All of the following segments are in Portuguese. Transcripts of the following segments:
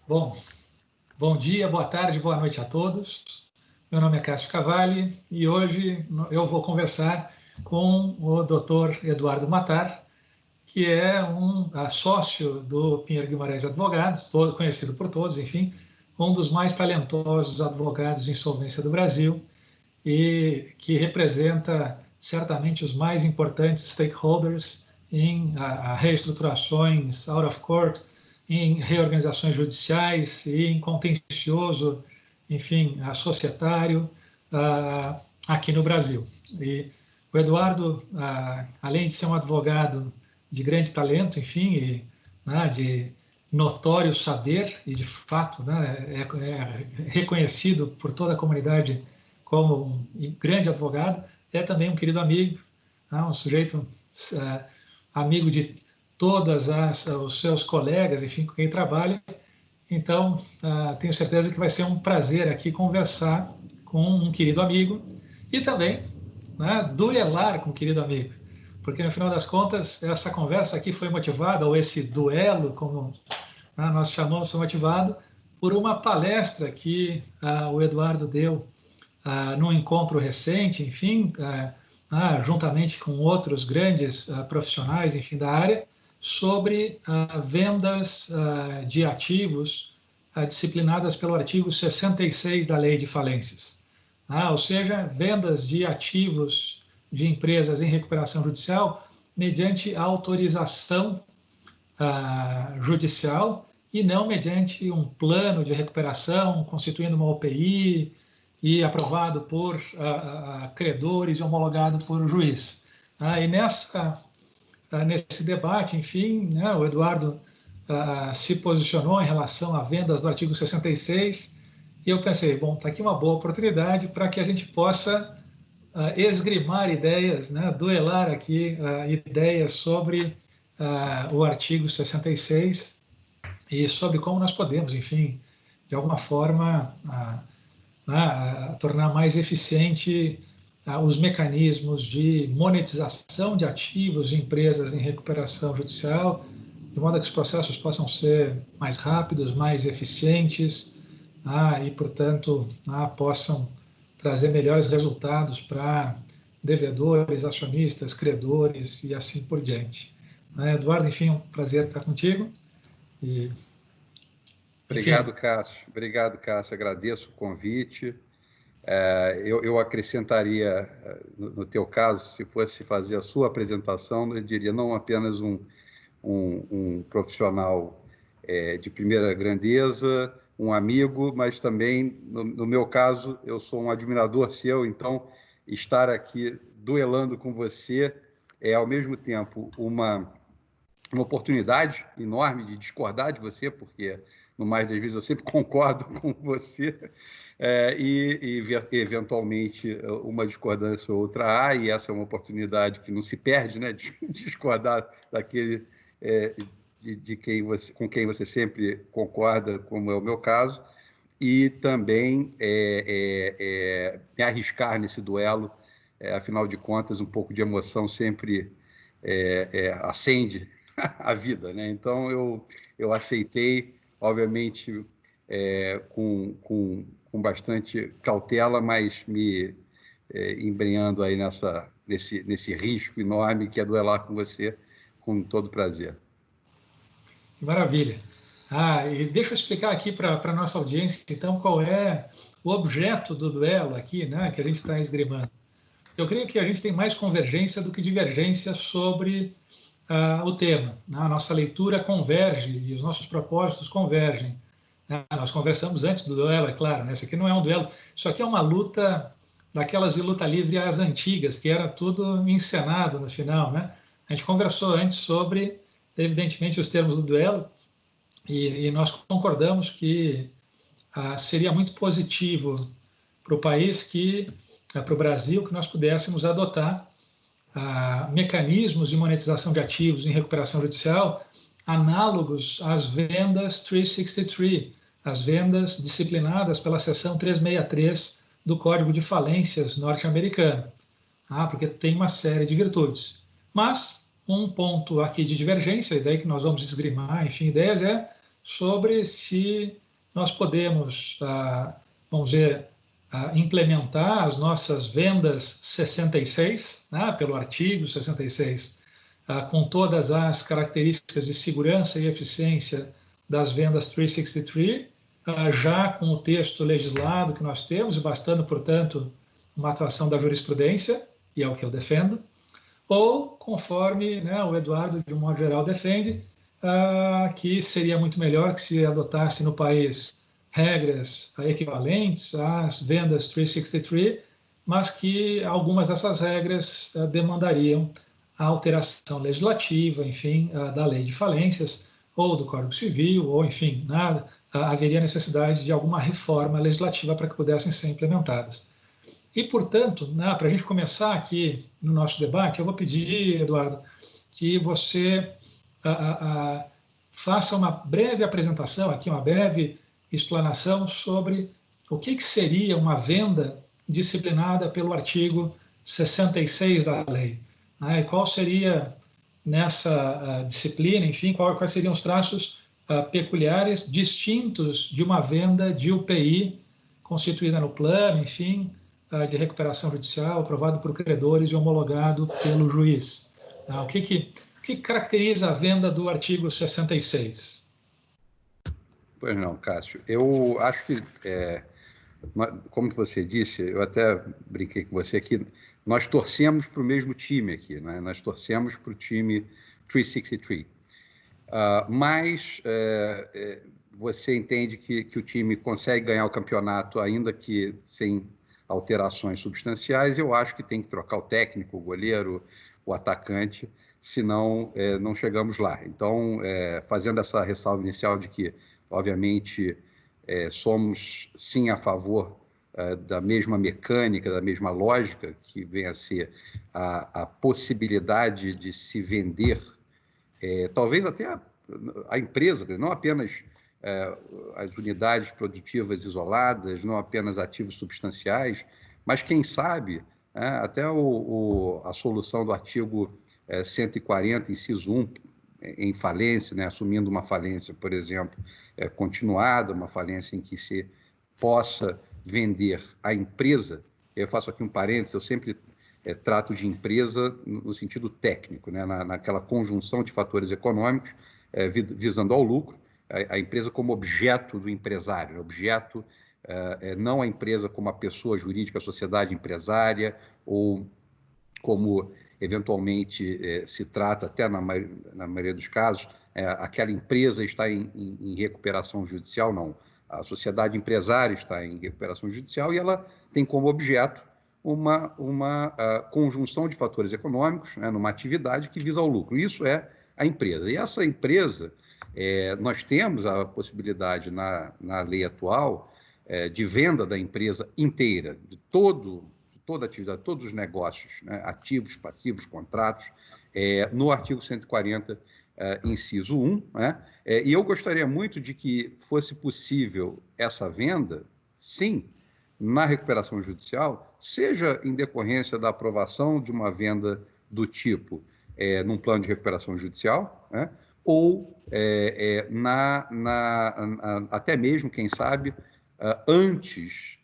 Bom, bom dia, boa tarde, boa noite a todos. Meu nome é Cássio Cavalli e hoje eu vou conversar com o Dr. Eduardo Mattar, que é um sócio do Pinheiro Guimarães Advogados, conhecido por todos, enfim, um dos mais talentosos advogados de insolvência do Brasil e que representa certamente os mais importantes stakeholders em reestruturações out of court, em reorganizações judiciais e em contencioso, enfim, societário aqui no Brasil. E o Eduardo, além de ser um advogado de grande talento, enfim, de notório saber e de fato é reconhecido por toda a comunidade como um grande advogado, é também um querido amigo, um sujeito amigo de todas os seus colegas, enfim, com quem trabalha. Então, tenho certeza que vai ser um prazer aqui conversar com um querido amigo e também duelar com um querido amigo, porque no final das contas essa conversa aqui foi motivada, ou esse duelo, como nós chamamos, foi motivado por uma palestra que o Eduardo deu num encontro recente, enfim, juntamente com outros grandes profissionais, enfim, da área, sobre vendas de ativos disciplinadas pelo artigo 66 da Lei de Falências. Ou seja, vendas de ativos de empresas em recuperação judicial mediante autorização judicial e não mediante um plano de recuperação constituindo uma OPI e aprovado por credores e homologado por um juiz. E nesse debate, enfim, o Eduardo se posicionou em relação a vendas do artigo 66 e eu pensei, bom, está aqui uma boa oportunidade para que a gente possa esgrimar ideias, duelar aqui ideias sobre o artigo 66 e sobre como nós podemos, enfim, de alguma forma, tornar mais eficiente os mecanismos de monetização de ativos de empresas em recuperação judicial, de modo que os processos possam ser mais rápidos, mais eficientes e, portanto, possam trazer melhores resultados para devedores, acionistas, credores e assim por diante. Eduardo, enfim, é um prazer estar contigo. Obrigado, Cássio. Obrigado, Cássio. Agradeço o convite. Eu acrescentaria, no teu caso, se fosse fazer a sua apresentação, eu diria não apenas um profissional de primeira grandeza, um amigo, mas também, no meu caso, eu sou um admirador seu, então estar aqui duelando com você é, ao mesmo tempo, uma oportunidade enorme de discordar de você, porque, no mais das vezes, eu sempre concordo com você, e eventualmente, uma discordância ou outra há, e essa é uma oportunidade que não se perde, né, de discordar daquele com quem você sempre concorda, como é o meu caso, e também me arriscar nesse duelo, afinal de contas, um pouco de emoção sempre acende a vida, né? Então, eu aceitei, obviamente, com bastante cautela, mas me embrenhando aí nesse risco enorme que é duelar com você com todo prazer. Maravilha. E deixa eu explicar aqui para a nossa audiência, então, qual é o objeto do duelo aqui, que a gente está esgrimando. Eu creio que a gente tem mais convergência do que divergência sobre o tema. A nossa leitura converge e os nossos propósitos convergem. Nós conversamos antes do duelo, é claro, Isso aqui não é um duelo, isso aqui é uma luta daquelas de luta livre às antigas, que era tudo encenado no final, A gente conversou antes sobre, evidentemente, os termos do duelo e nós concordamos que seria muito positivo para o país, para o Brasil, que nós pudéssemos adotar mecanismos de monetização de ativos em recuperação judicial análogos às vendas 363, as vendas disciplinadas pela seção 363 do Código de Falências norte-americano, porque tem uma série de virtudes. Mas um ponto aqui de divergência, e daí que nós vamos esgrimar, enfim, ideias, é sobre se nós podemos, vamos dizer, implementar as nossas vendas 66, né, pelo artigo 66, com todas as características de segurança e eficiência das vendas 363, já com o texto legislado que nós temos, e bastando, portanto, uma atuação da jurisprudência, e é o que eu defendo, ou, conforme, né, o Eduardo, de um modo geral, defende, que seria muito melhor que se adotasse no país regras equivalentes às vendas 363, mas que algumas dessas regras demandariam a alteração legislativa, enfim, da lei de falências, ou do Código Civil, ou, enfim, nada, haveria necessidade de alguma reforma legislativa para que pudessem ser implementadas. E, portanto, né, para a gente começar aqui no nosso debate, eu vou pedir, Eduardo, que você faça uma breve apresentação aqui, uma breve explanação sobre o que seria uma venda disciplinada pelo artigo 66 da lei, né, e qual seria nessa disciplina, enfim, quais seriam os traços peculiares distintos de uma venda de UPI constituída no plano, enfim, de recuperação judicial, aprovado por credores e homologado pelo juiz. O que caracteriza a venda do artigo 66? Pois não, Cássio. Eu acho que, como você disse, eu até brinquei com você aqui, nós torcemos para o mesmo time aqui, né? Nós torcemos para o time 363. Mas você entende que o time consegue ganhar o campeonato ainda que sem alterações substanciais. Eu acho que tem que trocar o técnico, o goleiro, o atacante, senão não chegamos lá. Então, fazendo essa ressalva inicial de que, obviamente, somos sim a favor da mesma mecânica, da mesma lógica, que vem a ser a possibilidade de se vender, talvez até a empresa, não apenas as unidades produtivas isoladas, não apenas ativos substanciais, mas quem sabe até a solução do artigo 140, inciso 1, em falência, né, assumindo uma falência, por exemplo, continuada, uma falência em que se possa vender a empresa. Eu faço aqui um parênteses, eu sempre trato de empresa no sentido técnico, né, naquela conjunção de fatores econômicos visando ao lucro, a empresa como objeto do empresário, objeto, não a empresa como a pessoa jurídica, a sociedade empresária, ou como eventualmente se trata, até na maioria dos casos, aquela empresa está em recuperação judicial, não. A sociedade empresária está em recuperação judicial e ela tem como objeto uma conjunção de fatores econômicos, né, numa atividade que visa ao lucro. Isso é a empresa. E essa empresa, nós temos a possibilidade na lei atual de venda da empresa inteira, de toda a atividade, todos os negócios, né, ativos, passivos, contratos, no artigo 140, inciso 1. Né, e eu gostaria muito de que fosse possível essa venda, sim, na recuperação judicial, seja em decorrência da aprovação de uma venda do tipo num plano de recuperação judicial, né, ou até mesmo, quem sabe, antes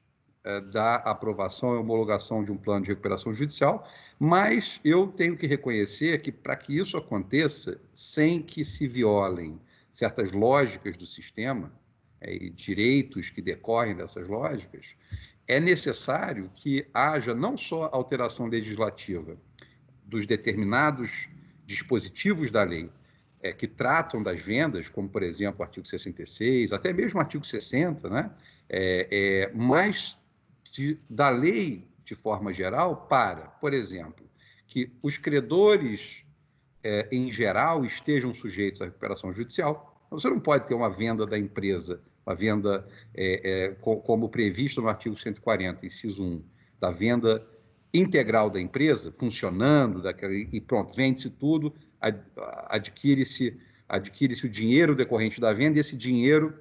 da aprovação e homologação de um plano de recuperação judicial, mas eu tenho que reconhecer que, para que isso aconteça, sem que se violem certas lógicas do sistema e direitos que decorrem dessas lógicas, é necessário que haja não só alteração legislativa dos determinados dispositivos da lei que tratam das vendas, como, por exemplo, o artigo 66, até mesmo o artigo 60, né? Mas da lei de forma geral para, por exemplo, que os credores, em geral, estejam sujeitos à recuperação judicial. Você não pode ter uma venda da empresa, uma venda como previsto no artigo 140, inciso 1, da venda integral da empresa, funcionando, e pronto, vende-se tudo, adquire-se o dinheiro decorrente da venda, e esse dinheiro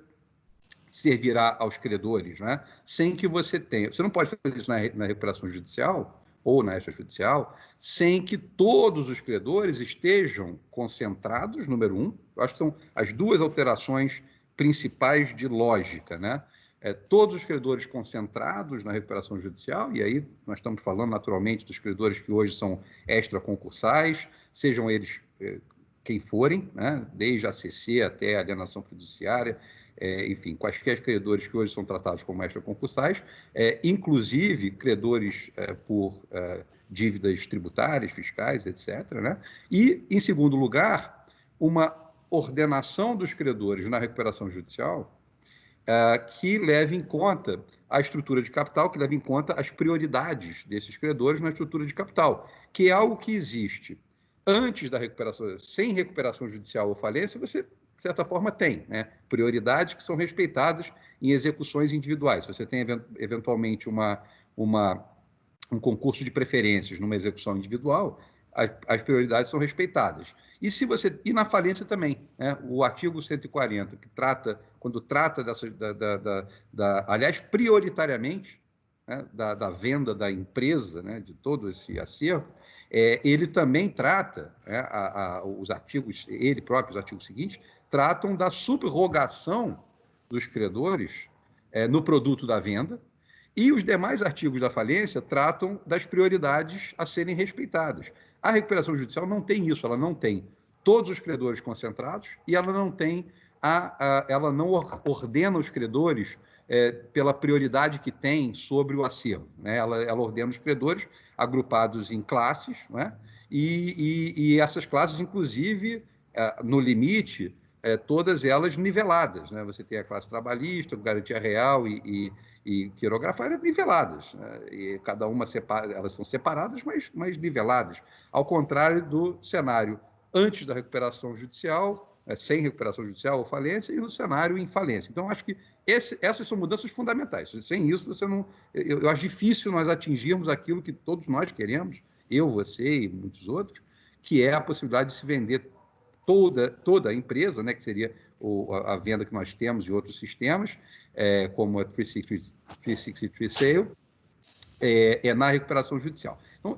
servirá aos credores, né? Sem que você tenha... Você não pode fazer isso na recuperação judicial ou na extrajudicial sem que todos os credores estejam concentrados, número 1. Eu acho que são as duas alterações principais de lógica, né? Todos os credores concentrados na recuperação judicial, e aí nós estamos falando naturalmente dos credores que hoje são extraconcursais, sejam eles quem forem, né? Desde a ACC até a alienação fiduciária, enfim, quaisquer credores que hoje são tratados como extraconcursais, inclusive credores por dívidas tributárias, fiscais, etc., né? E, em segundo lugar, uma ordenação dos credores na recuperação judicial que leve em conta a estrutura de capital, que leve em conta as prioridades desses credores na estrutura de capital, que é algo que existe antes da recuperação. Sem recuperação judicial ou falência, você, de certa forma, tem, né, prioridades que são respeitadas em execuções individuais. Se você tem, eventualmente, um concurso de preferências numa execução individual, as prioridades são respeitadas. E na falência também, né? O artigo 140, que trata, quando trata aliás, prioritariamente, né, da venda da empresa, né, de todo esse acervo, ele também trata, né, os artigos, ele próprio, os artigos seguintes, tratam da subrogação dos credores no produto da venda, e os demais artigos da falência tratam das prioridades a serem respeitadas. A recuperação judicial não tem isso, ela não tem todos os credores concentrados e ela não tem ela não ordena os credores pela prioridade que tem sobre o acervo, né? Ela ordena os credores agrupados em classes, né? E essas classes, inclusive, no limite, todas elas niveladas, né? Você tem a classe trabalhista, garantia real e quirografária niveladas, né? E cada uma elas são separadas, mas niveladas, ao contrário do cenário antes da recuperação judicial, sem recuperação judicial ou falência, e no cenário em falência. Então, acho que essas são mudanças fundamentais. Sem isso, você não. Eu acho difícil nós atingirmos aquilo que todos nós queremos, eu, você e muitos outros, que é a possibilidade de se vender toda a empresa, né, que seria a venda que nós temos de outros sistemas, como a 363 Sale, na recuperação judicial. Então,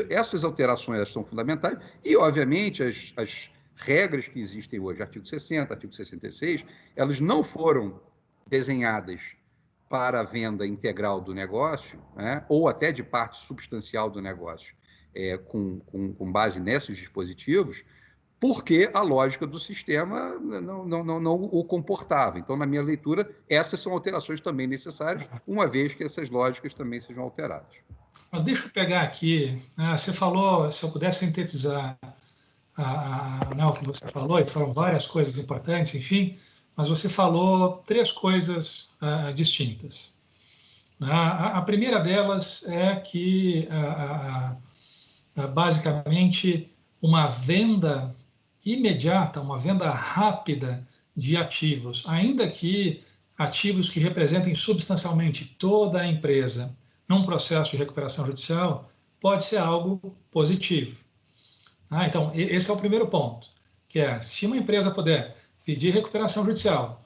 essas alterações elas são fundamentais e, obviamente, as regras que existem hoje, artigo 60, artigo 66, elas não foram desenhadas para a venda integral do negócio, né, ou até de parte substancial do negócio, com base nesses dispositivos, porque a lógica do sistema não o comportava. Então, na minha leitura, essas são alterações também necessárias, uma vez que essas lógicas também sejam alteradas. Mas deixa eu pegar aqui, você falou, se eu pudesse sintetizar o que você falou, e foram várias coisas importantes, enfim, mas você falou 3 coisas distintas. A primeira delas é que, basicamente, uma venda imediata, uma venda rápida de ativos, ainda que ativos que representem substancialmente toda a empresa num processo de recuperação judicial, pode ser algo positivo. Então, esse é o primeiro ponto, que é, se uma empresa puder pedir recuperação judicial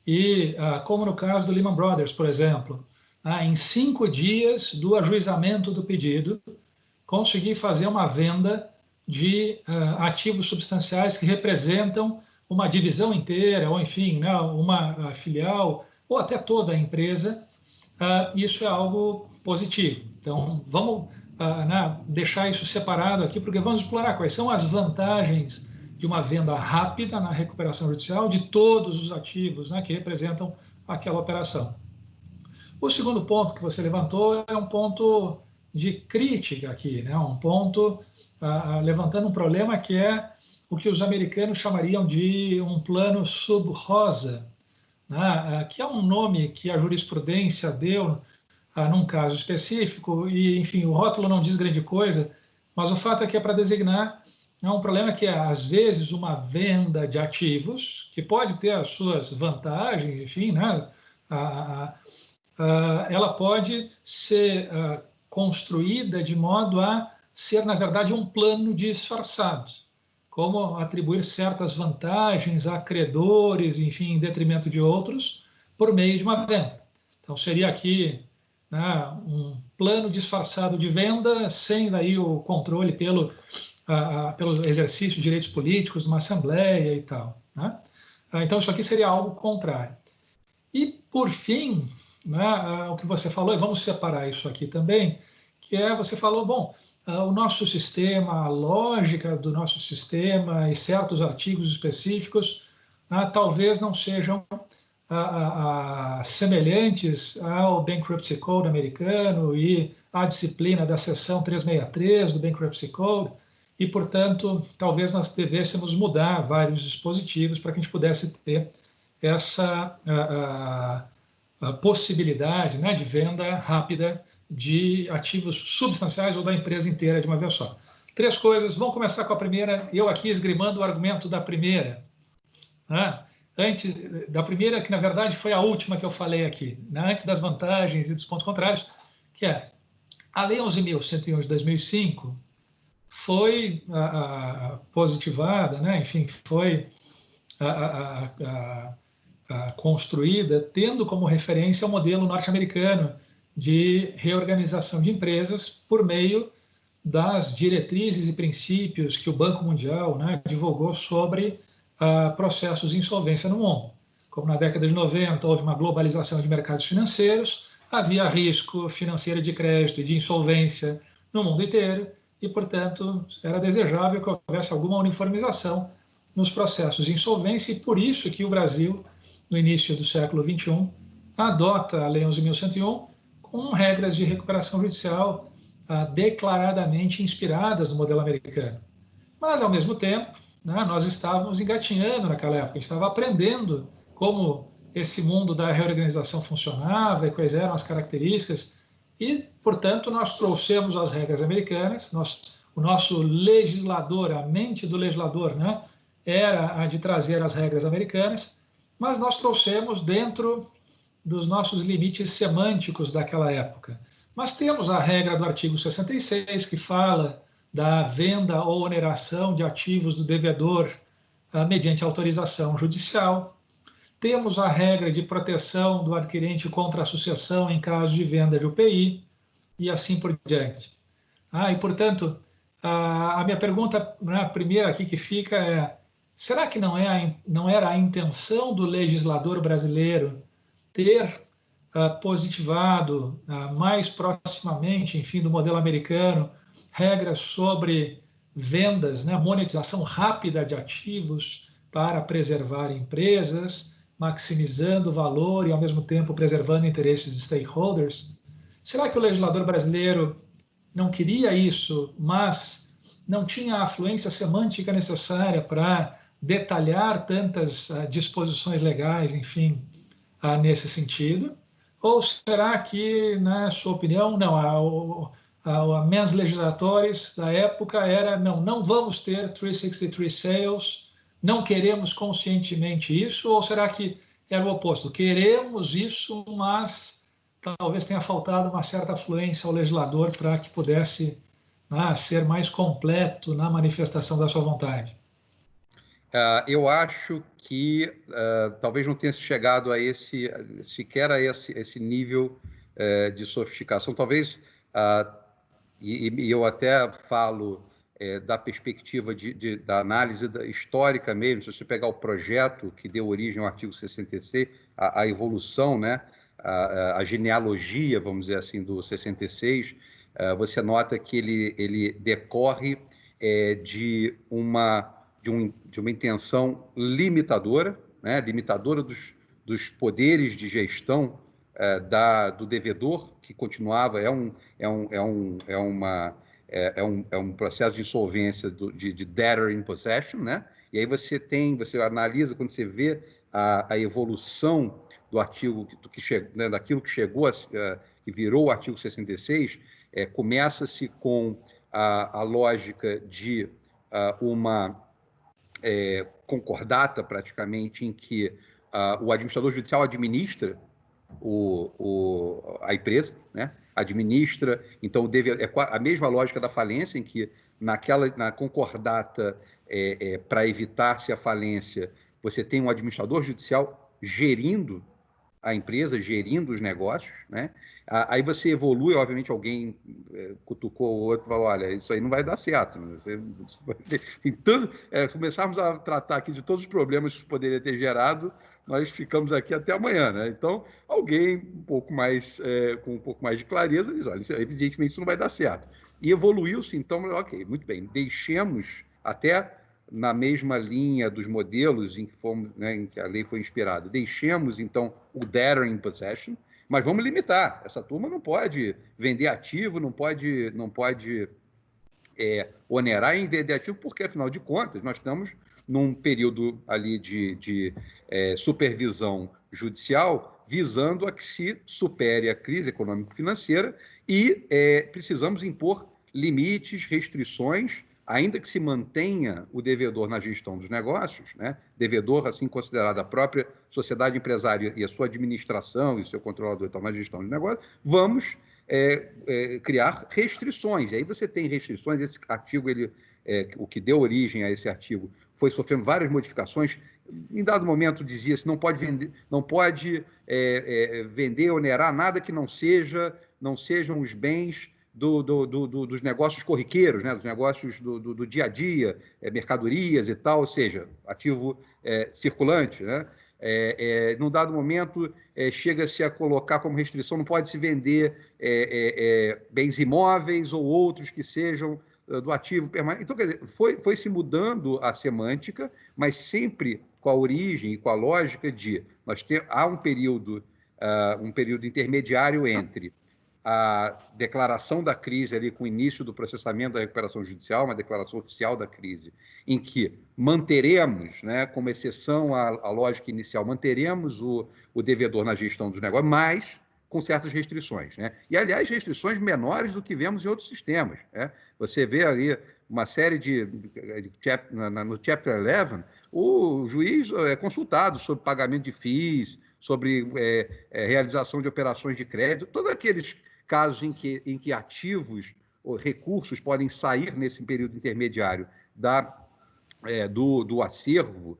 e, como no caso do Lehman Brothers, por exemplo, em 5 dias do ajuizamento do pedido, conseguir fazer uma venda de ativos substanciais que representam uma divisão inteira, ou enfim, né, uma filial, ou até toda a empresa, isso é algo positivo. Então, vamos deixar isso separado aqui, porque vamos explorar quais são as vantagens de uma venda rápida na recuperação judicial de todos os ativos, né, que representam aquela operação. O segundo ponto que você levantou é um ponto de crítica aqui, né, um ponto levantando um problema que é o que os americanos chamariam de um plano sub-rosa, né, que é um nome que a jurisprudência deu num caso específico, e, enfim, o rótulo não diz grande coisa, mas o fato é que é para designar um problema que é, às vezes, uma venda de ativos, que pode ter as suas vantagens, enfim, né, ela pode ser construída de modo a ser, na verdade, um plano disfarçado, como atribuir certas vantagens a credores, enfim, em detrimento de outros, por meio de uma venda. Então, seria aqui um plano disfarçado de venda, sem daí o controle pelo exercício de direitos políticos numa assembleia e tal, né? Então, isso aqui seria algo contrário. E, por fim, né, o que você falou, e vamos separar isso aqui também, que é, você falou, bom, o nosso sistema, a lógica do nosso sistema e certos artigos específicos talvez não sejam semelhantes ao Bankruptcy Code americano e à disciplina da seção 363 do Bankruptcy Code, e, portanto, talvez nós devêssemos mudar vários dispositivos para que a gente pudesse ter essa a possibilidade, né, de venda rápida de ativos substanciais ou da empresa inteira de uma vez só. 3 coisas, vamos começar com a primeira, eu aqui esgrimando o argumento da primeira, né? Antes da primeira, que na verdade foi a última que eu falei aqui, né? Antes das vantagens e dos pontos contrários, que é a Lei 11.101 de 2005 foi positivada, né? Enfim, foi construída tendo como referência o modelo norte-americano de reorganização de empresas por meio das diretrizes e princípios que o Banco Mundial, né, divulgou sobre processos de insolvência no mundo. Como na década de 90 houve uma globalização de mercados financeiros, havia risco financeiro de crédito e de insolvência no mundo inteiro e, portanto, era desejável que houvesse alguma uniformização nos processos de insolvência, e por isso que o Brasil, no início do século XXI, adota a Lei 11.101 com regras de recuperação judicial declaradamente inspiradas no modelo americano. Mas, ao mesmo tempo, né, nós estávamos engatinhando naquela época, a gente estava aprendendo como esse mundo da reorganização funcionava e quais eram as características, e, portanto, nós trouxemos as regras americanas, o nosso legislador, a mente do legislador, né, era a de trazer as regras americanas, mas nós trouxemos dentro dos nossos limites semânticos daquela época. Mas temos a regra do artigo 66, que fala da venda ou oneração de ativos do devedor mediante autorização judicial. Temos a regra de proteção do adquirente contra a sucessão em caso de venda de UPI, e assim por diante. E, portanto, a minha pergunta, né, primeira aqui que fica é: será que não era a intenção do legislador brasileiro ter positivado mais proximamente, enfim, do modelo americano, regras sobre vendas, né, monetização rápida de ativos para preservar empresas, maximizando o valor e, ao mesmo tempo, preservando interesses de stakeholders? Será que o legislador brasileiro não queria isso, mas não tinha a afluência semântica necessária para detalhar tantas disposições legais, enfim, nesse sentido? Ou será que, na sua opinião, não, a mens legislatores da época era não vamos ter 363 sales, não queremos conscientemente isso? Ou será que era o oposto? Queremos isso, mas talvez tenha faltado uma certa afluência ao legislador para que pudesse ser mais completo na manifestação da sua vontade? Eu acho que talvez não tenha chegado a sequer a esse nível de sofisticação. Talvez, e eu até falo da perspectiva da análise histórica mesmo, se você pegar o projeto que deu origem ao artigo 66, a evolução, né, a genealogia, vamos dizer assim, do 66, você nota que ele decorre de uma intenção limitadora, né, limitadora dos poderes de gestão do devedor, que continuava, é um processo de insolvência de debtor in possession, né? E aí você analisa, quando você vê a evolução do artigo, né, daquilo que chegou, que virou o artigo 66, começa-se com a lógica de uma concordata, praticamente, em que o administrador judicial administra a empresa, né? Administra, então é a mesma lógica da falência, em que na concordata, para evitar-se a falência, você tem um administrador judicial gerindo a empresa, gerindo os negócios, né? Aí você evolui, obviamente alguém cutucou o outro e falou, olha, isso aí não vai dar certo. Né? Então, começarmos a tratar aqui de todos os problemas que isso poderia ter gerado, nós ficamos aqui até amanhã, né? Então, alguém com um pouco mais de clareza diz, olha, evidentemente isso não vai dar certo. E evoluiu-se, então, ok, muito bem, deixemos até na mesma linha dos modelos em que, em que a lei foi inspirada, deixemos, então, o debtor in possession, mas vamos limitar. Essa turma não pode vender ativo, não pode onerar em vender ativo, porque, afinal de contas, nós estamos num período ali de supervisão judicial, visando a que se supere a crise econômico-financeira e precisamos impor limites, restrições, ainda que se mantenha o devedor na gestão dos negócios, né? Devedor, assim considerado a própria sociedade empresária e a sua administração e o seu controlador estão na gestão dos negócios, vamos criar restrições. E aí você tem restrições, esse artigo, o que deu origem a esse artigo, foi sofrendo várias modificações. Em dado momento dizia-se não pode vender, onerar nada que não sejam os bens dos negócios corriqueiros, né? Dos negócios do dia a dia, mercadorias e tal, ou seja, ativo circulante, né? Num dado momento, chega-se a colocar como restrição, não pode se vender bens imóveis ou outros que sejam do ativo permanente. Então, quer dizer, foi se mudando a semântica, mas sempre com a origem e com a lógica de há um período intermediário entre a declaração da crise ali com o início do processamento da recuperação judicial, uma declaração oficial da crise, em que manteremos, né, como exceção à lógica inicial, manteremos o devedor na gestão dos negócios, mas com certas restrições, né? E, aliás, restrições menores do que vemos em outros sistemas, né? Você vê ali uma série no Chapter 11, o juiz é consultado sobre pagamento de FIIs, sobre realização de operações de crédito, todos aqueles casos em que ativos ou recursos podem sair nesse período intermediário do acervo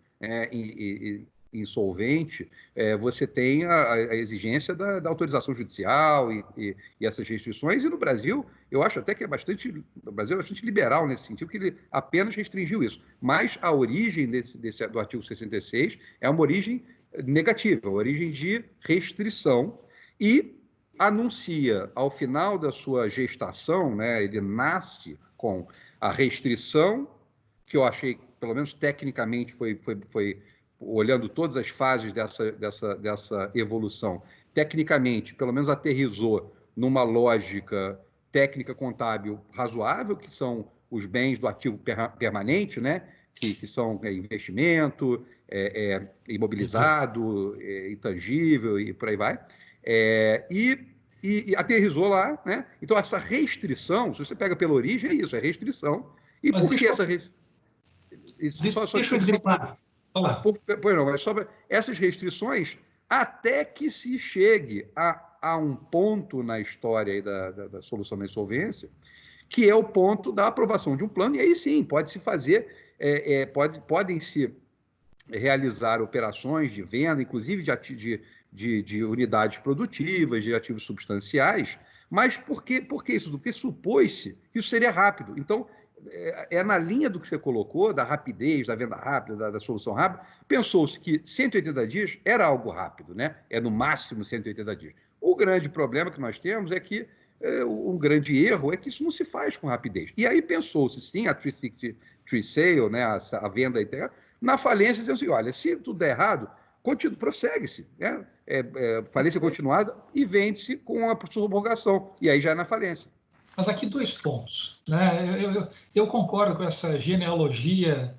insolvente, você tem a exigência da autorização judicial e essas restrições, e no Brasil, eu acho até que o Brasil é bastante liberal nesse sentido, que ele apenas restringiu isso. Mas a origem do artigo 66 é uma origem negativa, uma origem de restrição, e anuncia, ao final da sua gestação, né, ele nasce com a restrição, que eu achei, pelo menos tecnicamente, foi olhando todas as fases dessa evolução, tecnicamente, pelo menos aterrizou numa lógica técnica contábil razoável, que são os bens do ativo permanente, né, que são investimento, imobilizado, intangível e por aí vai. E aterrizou lá, né? Então, essa restrição, se você pega pela origem, é isso, é restrição. E mas por que essa restrição? Deixa eu dizer para essas restrições, até que se chegue a um ponto na história aí da solução da insolvência, que é o ponto da aprovação de um plano, e aí sim, pode-se fazer, podem-se realizar operações de venda, inclusive de unidades produtivas, de ativos substanciais, mas por que isso? Porque supôs-se que isso seria rápido. Então, na linha do que você colocou, da rapidez, da venda rápida, da solução rápida, pensou-se que 180 dias era algo rápido, né? No máximo 180 dias. O grande problema que nós temos é que um grande erro é que isso não se faz com rapidez. E aí pensou-se, sim, a 363 sale, né, a venda integral, na falência, dizendo assim, olha, se tudo der errado, prossegue-se, né? Falência continuada e vende-se com a subrogação, e aí já é na falência. Mas aqui 2 pontos, né? Eu concordo com essa genealogia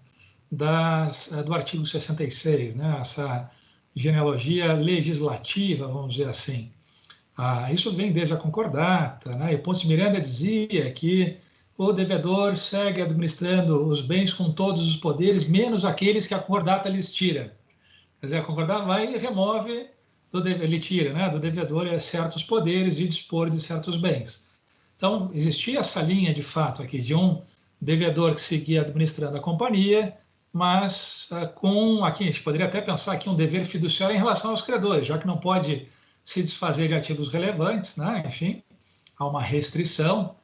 do artigo 66, né? Essa genealogia legislativa, vamos dizer assim. Isso vem desde a concordata, né? E Ponce Miranda dizia que o devedor segue administrando os bens com todos os poderes, menos aqueles que a concordata lhes tira. Quer dizer, a concordata vai e remove, ele tira, né, do devedor certos poderes de dispor de certos bens. Então, existia essa linha, de fato, aqui, de um devedor que seguia administrando a companhia, mas aqui a gente poderia até pensar aqui um dever fiduciário em relação aos credores, já que não pode se desfazer de ativos relevantes, né? Enfim, há uma restrição,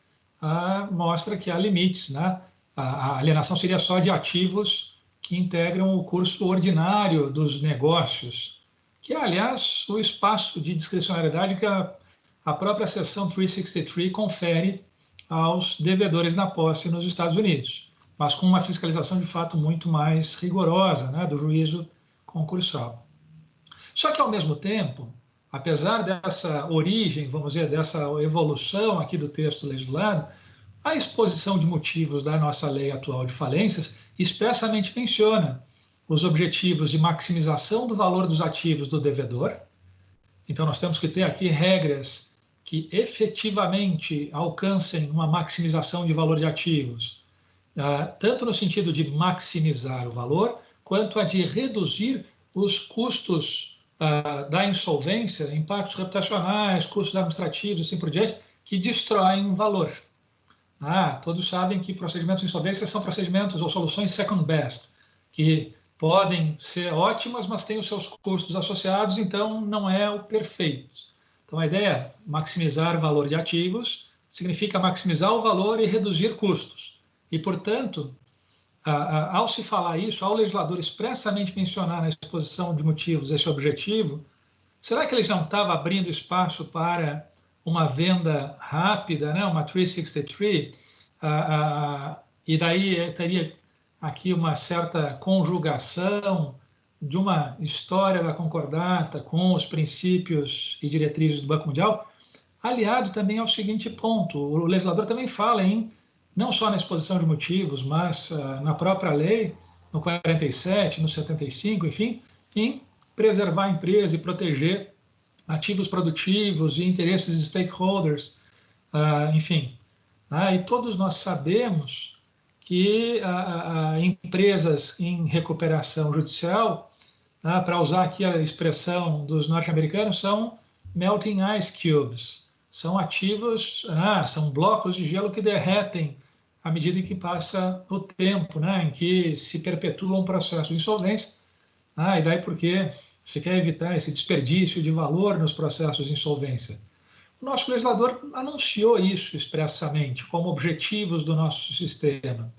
mostra que há limites, né? A alienação seria só de ativos que integram o curso ordinário dos negócios, que é, aliás, o espaço de discricionariedade que a própria seção 363 confere aos devedores na posse nos Estados Unidos, mas com uma fiscalização de fato muito mais rigorosa, né, do juízo concursal. Só que, ao mesmo tempo, apesar dessa origem, vamos dizer, dessa evolução aqui do texto legislado, a exposição de motivos da nossa lei atual de falências expressamente menciona os objetivos de maximização do valor dos ativos do devedor. Então, nós temos que ter aqui regras que efetivamente alcancem uma maximização de valor de ativos, tanto no sentido de maximizar o valor, quanto a de reduzir os custos da insolvência, impactos reputacionais, custos administrativos, assim por diante, que destroem valor. Todos sabem que procedimentos de insolvência são procedimentos ou soluções second best, que podem ser ótimas, mas têm os seus custos associados, então não é o perfeito. Então a ideia é maximizar o valor de ativos, significa maximizar o valor e reduzir custos. E, portanto, ao se falar isso, ao legislador expressamente mencionar na exposição de motivos esse objetivo, será que ele já não estava abrindo espaço para uma venda rápida, né? Uma 363, e daí teria aqui uma certa conjugação de uma história da concordata com os princípios e diretrizes do Banco Mundial, aliado também ao seguinte ponto: o legislador também fala não só na exposição de motivos, mas na própria lei, no 47, no 75, enfim, em preservar a empresa e proteger ativos produtivos e interesses de stakeholders, enfim. E todos nós sabemos que empresas em recuperação judicial, para usar aqui a expressão dos norte-americanos, são melting ice cubes, são ativos, são blocos de gelo que derretem à medida em que passa o tempo, né, em que se perpetua um processo de insolvência, e daí porque se quer evitar esse desperdício de valor nos processos de insolvência. O nosso legislador anunciou isso expressamente como objetivos do nosso sistema,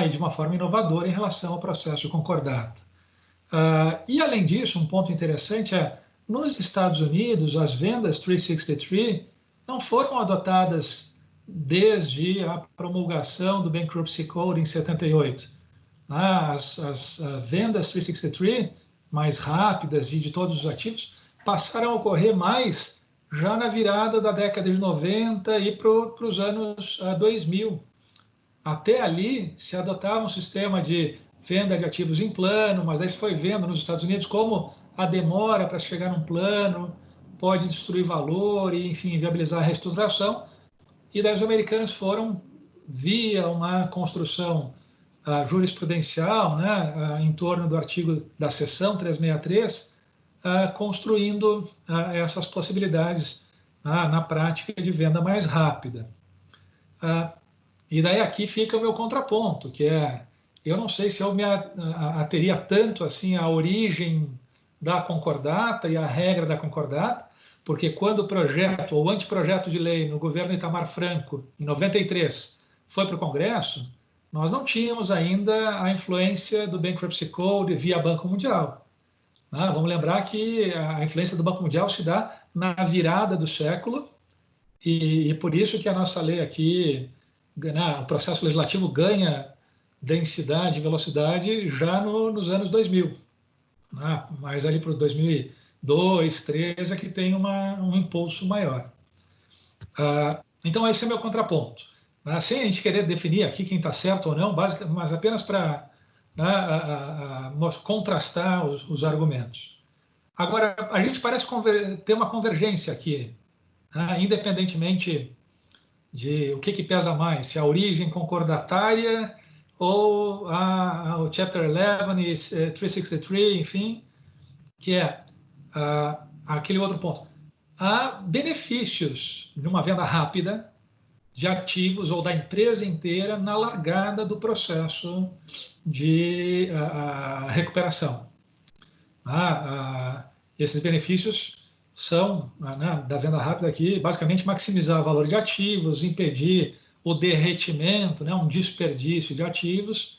e de uma forma inovadora em relação ao processo de concordata. E, além disso, um ponto interessante é, nos Estados Unidos, as vendas 363 não foram adotadas desde a promulgação do Bankruptcy Code em 78. As vendas 363 mais rápidas e de todos os ativos passaram a ocorrer mais já na virada da década de 90 e para os anos 2000. Até ali se adotava um sistema de venda de ativos em plano, mas aí se foi vendo nos Estados Unidos como a demora para chegar num plano pode destruir valor e, enfim, viabilizar a reestruturação. E daí os americanos foram, via uma construção jurisprudencial, né, em torno do artigo da seção 363, construindo essas possibilidades na prática de venda mais rápida. E daí aqui fica o meu contraponto, que é, eu não sei se eu me ateria tanto assim à origem da concordata e à regra da concordata, porque quando o projeto ou anteprojeto de lei no governo Itamar Franco, em 93, foi para o Congresso, nós não tínhamos ainda a influência do Bankruptcy Code via Banco Mundial. Vamos lembrar que a influência do Banco Mundial se dá na virada do século e por isso que a nossa lei aqui, o processo legislativo ganha densidade e velocidade já nos anos 2000. Mas ali para 2002, 2003 é que tem um impulso maior. Então esse é meu contraponto. Sem a gente querer definir aqui quem está certo ou não, mas apenas para contrastar os argumentos. Agora, a gente parece ter uma convergência aqui, independentemente de o que pesa mais, se a origem concordatária ou o Chapter 11 e 363, enfim, que é aquele outro ponto. Há benefícios de uma venda rápida, de ativos ou da empresa inteira na largada do processo de recuperação. Esses benefícios são, da venda rápida aqui, basicamente maximizar o valor de ativos, impedir o derretimento, um desperdício de ativos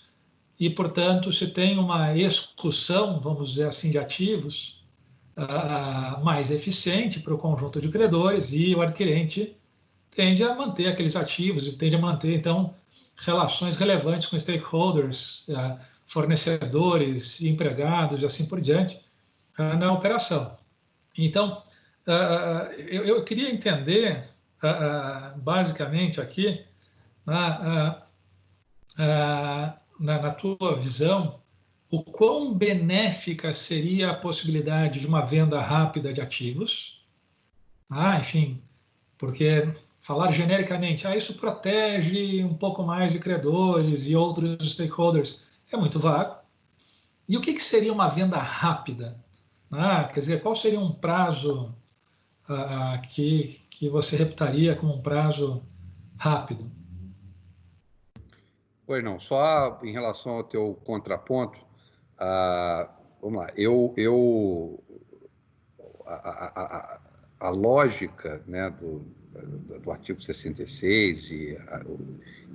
e, portanto, se tem uma execução, vamos dizer assim, de ativos mais eficiente para o conjunto de credores e o adquirente tende a manter aqueles ativos e tende a manter, então, relações relevantes com stakeholders, fornecedores, empregados e assim por diante, na operação. Então, eu queria entender, basicamente aqui, na tua visão, o quão benéfica seria a possibilidade de uma venda rápida de ativos. Enfim, porque falar genericamente, isso protege um pouco mais de credores e outros stakeholders, é muito vago. E o que seria uma venda rápida? Quer dizer, qual seria um prazo que você reputaria como um prazo rápido? Pois não, só em relação ao teu contraponto, vamos lá, a lógica, né, do artigo 66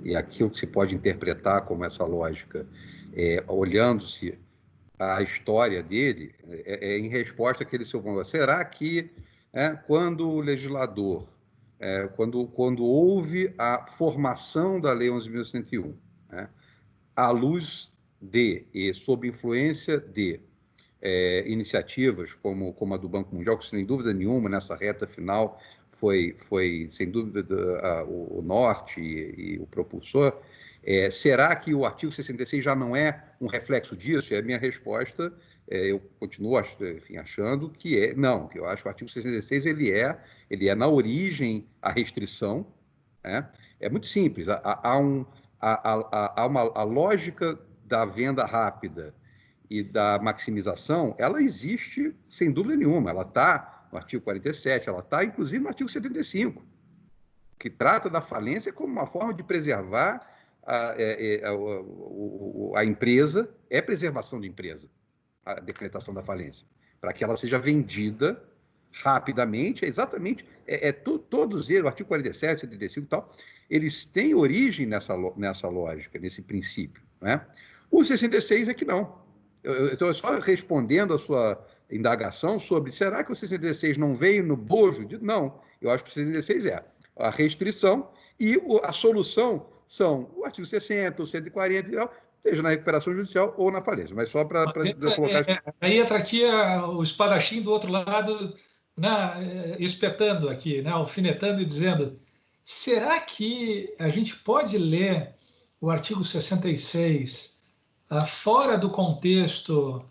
e aquilo que se pode interpretar como essa lógica, olhando-se a história dele, em resposta àquele seu ponto. Será que quando o legislador, quando houve a formação da Lei 11.101, à luz de e sob influência de iniciativas como a do Banco Mundial, que sem dúvida nenhuma nessa reta final foi sem dúvida o norte e o propulsor, será que o artigo 66 já não é um reflexo disso? E a minha resposta, eu continuo achando que não, que eu acho que o artigo 66 ele é na origem a restrição, é muito simples, a lógica da venda rápida e da maximização, ela existe sem dúvida nenhuma, ela está no artigo 47, ela está inclusive no artigo 75, que trata da falência como uma forma de preservar a empresa, preservação da empresa, a decretação da falência, para que ela seja vendida rapidamente, exatamente, todos eles, o artigo 47, 75 e tal, eles têm origem nessa lógica, nesse princípio. O 66 é que não. Eu estou só respondendo a sua indagação sobre será que o 66 não veio no bojo? Não, eu acho que o 66 é a restrição e a solução são o artigo 60, o 140 e tal, seja na recuperação judicial ou na falência, mas só para colocar... Aí entra aqui o espadachim do outro lado, espetando aqui, alfinetando e dizendo, será que a gente pode ler o artigo 66 fora do contexto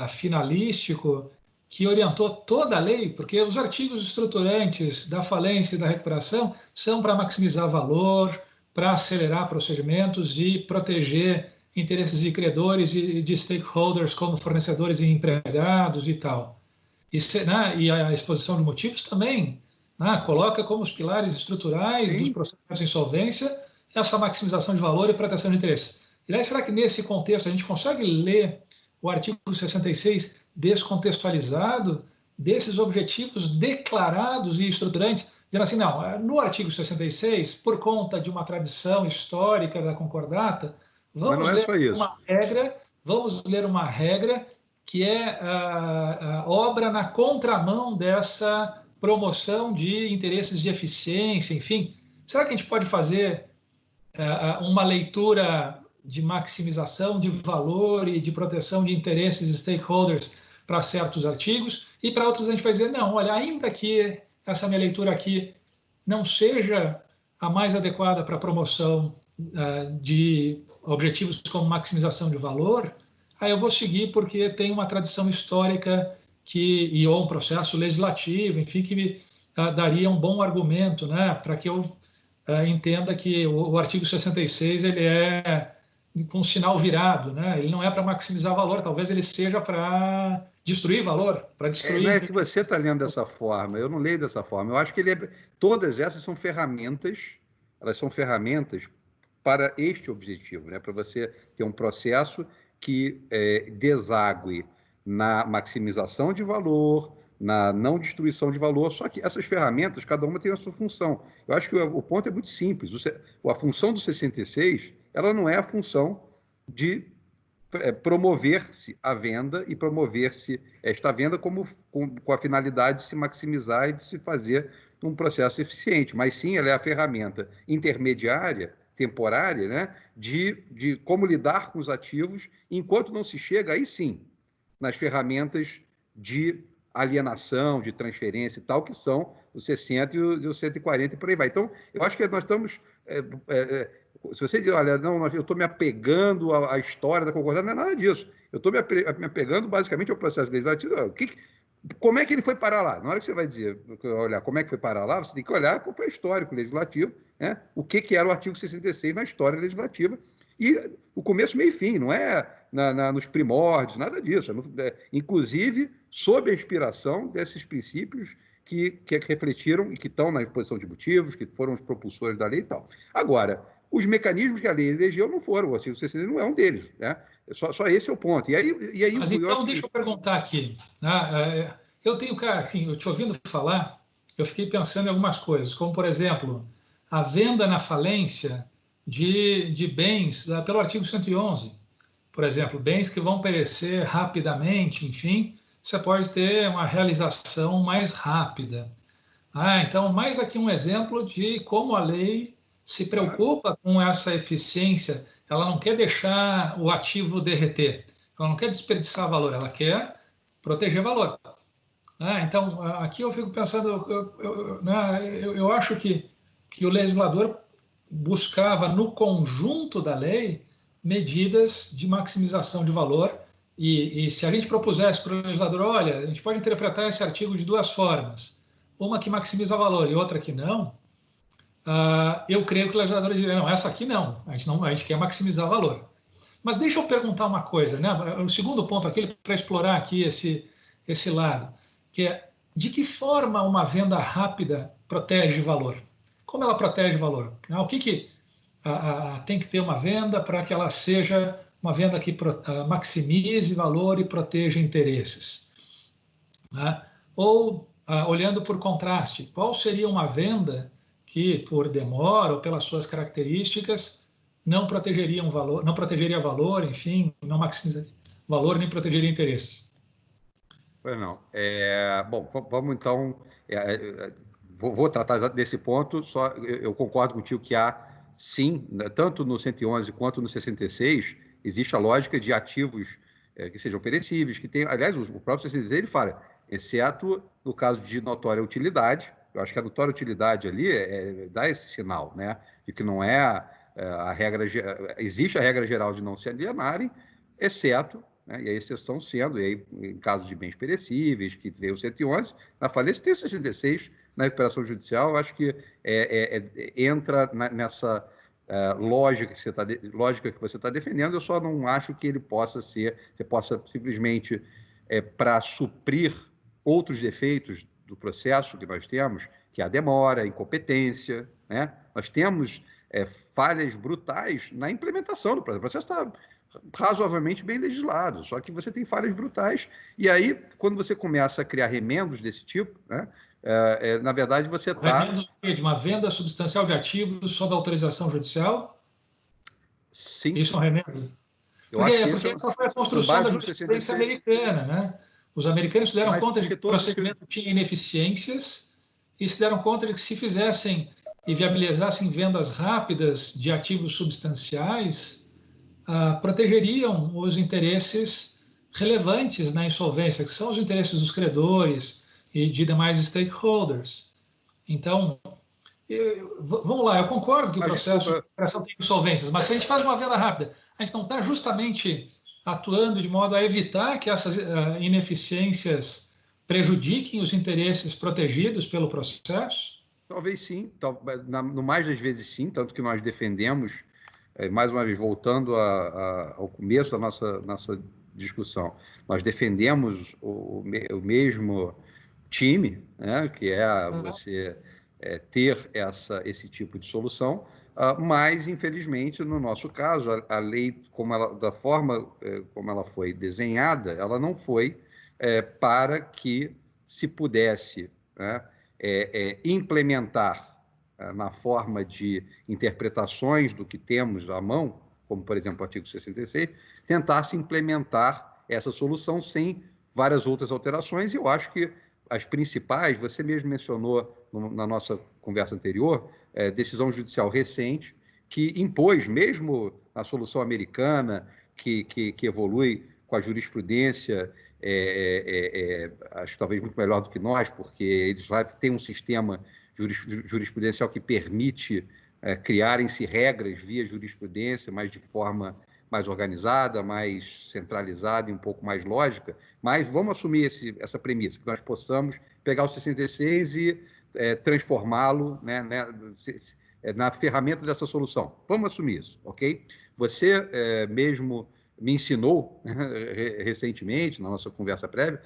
finalístico que orientou toda a lei? Porque os artigos estruturantes da falência e da recuperação são para maximizar valor, para acelerar procedimentos e proteger interesses de credores e de stakeholders como fornecedores e empregados e tal. E a exposição de motivos também coloca como os pilares estruturais dos processos de insolvência essa maximização de valor e proteção de interesses. E aí, será que nesse contexto a gente consegue ler o artigo 66 descontextualizado desses objetivos declarados e estruturantes, dizendo assim, não, no artigo 66, por conta de uma tradição histórica da concordata, vamos ler uma regra que obra na contramão dessa promoção de interesses de eficiência, enfim. Será que a gente pode fazer uma leitura de maximização de valor e de proteção de interesses de stakeholders para certos artigos e para outros a gente vai dizer, não, olha, ainda que essa minha leitura aqui não seja a mais adequada para a promoção de objetivos como maximização de valor, aí eu vou seguir porque tem uma tradição histórica ou um processo legislativo, enfim, que me daria um bom argumento, para que eu entenda que o artigo 66 ele é com um sinal virado, ele não é para maximizar valor, talvez ele seja para destruir valor, para destruir... Não é que você está lendo dessa forma, eu não leio dessa forma, eu acho que todas essas são ferramentas elas são ferramentas para este objetivo, né? Para você ter um processo que desague na maximização de valor, na não destruição de valor, só que essas ferramentas, cada uma tem a sua função. Eu acho que o ponto é muito simples. A função do 66, ela não é a função de promover-se a venda e promover-se esta venda com a finalidade de se maximizar e de se fazer um processo eficiente, mas sim ela é a ferramenta intermediária, temporária, né, de como lidar com os ativos, enquanto não se chega, aí sim, nas ferramentas de alienação, de transferência e tal, que são os 60 e os 140 e por aí vai. Então, eu acho que nós estamos... se você diz, olha, não, eu estou me apegando à história da concordância, não é nada disso. Eu estou me apegando basicamente ao processo legislativo. Como é que ele foi parar lá? Na hora que você vai dizer, olhar como é que foi parar lá, você tem que olhar qual foi o histórico legislativo, né? O que era o artigo 66 na história legislativa. E o começo, meio e fim, não é nos primórdios, nada disso. Inclusive, sob a inspiração desses princípios que refletiram e que estão na exposição de motivos, que foram os propulsores da lei e tal. Agora, os mecanismos que a lei elegeu não foram, o artigo 66 não é um deles, né? Só esse é o ponto. E aí mas então, deixa eu perguntar aqui. Né? Eu tenho, cara, assim, eu te ouvindo falar, eu fiquei pensando em algumas coisas, como, por exemplo, a venda na falência de bens pelo artigo 111. Por exemplo, bens que vão perecer rapidamente, enfim, você pode ter uma realização mais rápida. Então, mais aqui um exemplo de como a lei se preocupa com essa eficiência. Ela não quer deixar o ativo derreter, ela não quer desperdiçar valor, ela quer proteger valor. Então, aqui eu fico pensando, eu acho que o legislador buscava no conjunto da lei medidas de maximização de valor e se a gente propusesse para o legislador, olha, a gente pode interpretar esse artigo de duas formas, uma que maximiza valor e outra que não, eu creio que o legislador diria, não, essa aqui não, a gente quer maximizar valor. Mas deixa eu perguntar uma coisa, né? O segundo ponto aqui, para explorar aqui esse lado, que é de que forma uma venda rápida protege valor? Como ela protege valor? O que tem que ter uma venda para que ela seja uma venda que maximize valor e proteja interesses? Ou, olhando por contraste, qual seria uma venda que, por demora ou pelas suas características, não protegeria valor, não protegeria valor, enfim, não maximizaria valor nem protegeria interesses? Pois não. Bom, vamos então... vou tratar desse ponto, só eu concordo contigo que há, sim, tanto no 111 quanto no 66, existe a lógica de ativos que sejam perecíveis, que tem, aliás, o próprio 66 ele fala, exceto no caso de notória utilidade. Eu acho que a notória utilidade ali dá esse sinal, né, de que não é a regra, existe a regra geral de não se alienarem, exceto, né, e a exceção sendo, e aí, em caso de bens perecíveis, que tem o 111, na falência tem o 66, na recuperação judicial, eu acho que entra nessa lógica que você está defendendo. Eu só não acho que ele possa ser, você possa simplesmente, para suprir outros defeitos do processo que nós temos, que é a demora, a incompetência, né? Nós temos falhas brutais na implementação do processo. O processo está razoavelmente bem legislado, só que você tem falhas brutais, e aí, quando você começa a criar remendos desse tipo, né, na verdade, você está... Remendos de uma venda substancial de ativos sob autorização judicial? Sim. Isso é um remendo? Porque essa foi a construção da jurisprudência americana, né? Os americanos se deram conta de que o procedimento tinha ineficiências e se deram conta de que se fizessem e viabilizassem vendas rápidas de ativos substanciais, protegeriam os interesses relevantes na insolvência, que são os interesses dos credores e de demais stakeholders. Então, vamos lá, eu concordo que o processo de recuperação tem insolvências, mas se a gente faz uma venda rápida, a gente não está justamente atuando de modo a evitar que essas ineficiências prejudiquem os interesses protegidos pelo processo? Talvez sim, no mais das vezes sim, tanto que nós defendemos, mais uma vez, voltando ao começo da nossa discussão, nós defendemos o mesmo time, né, que é você ter esse tipo de solução, mas, infelizmente, no nosso caso, a lei, da forma como ela foi desenhada, ela não foi para que se pudesse, né, implementar na forma de interpretações do que temos à mão, como, por exemplo, o artigo 66, tentar-se implementar essa solução sem várias outras alterações, e eu acho que as principais, você mesmo mencionou na nossa conversa anterior, decisão judicial recente, que impôs, mesmo a solução americana, que evolui com a jurisprudência, acho que talvez muito melhor do que nós, porque eles lá têm um sistema jurisprudencial que permite criarem-se regras via jurisprudência, mas de forma mais organizada, mais centralizada e um pouco mais lógica, mas vamos assumir essa premissa, que nós possamos pegar o 66 e transformá-lo, né, na ferramenta dessa solução. Vamos assumir isso, ok? Você mesmo me ensinou recentemente, na nossa conversa prévia,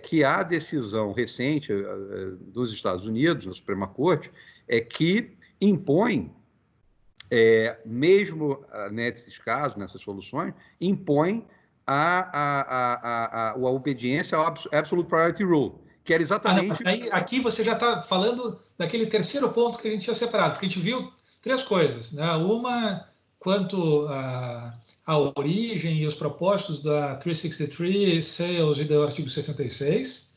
que a decisão recente dos Estados Unidos, na Suprema Corte, que impõe, mesmo nesses casos, nessas soluções, impõe a obediência ao Absolute Priority Rule, que era exatamente... Aqui você já está falando daquele terceiro ponto que a gente tinha separado, porque a gente viu três coisas, né? Uma, quanto a origem e os propósitos da 363, Sales e do artigo 66.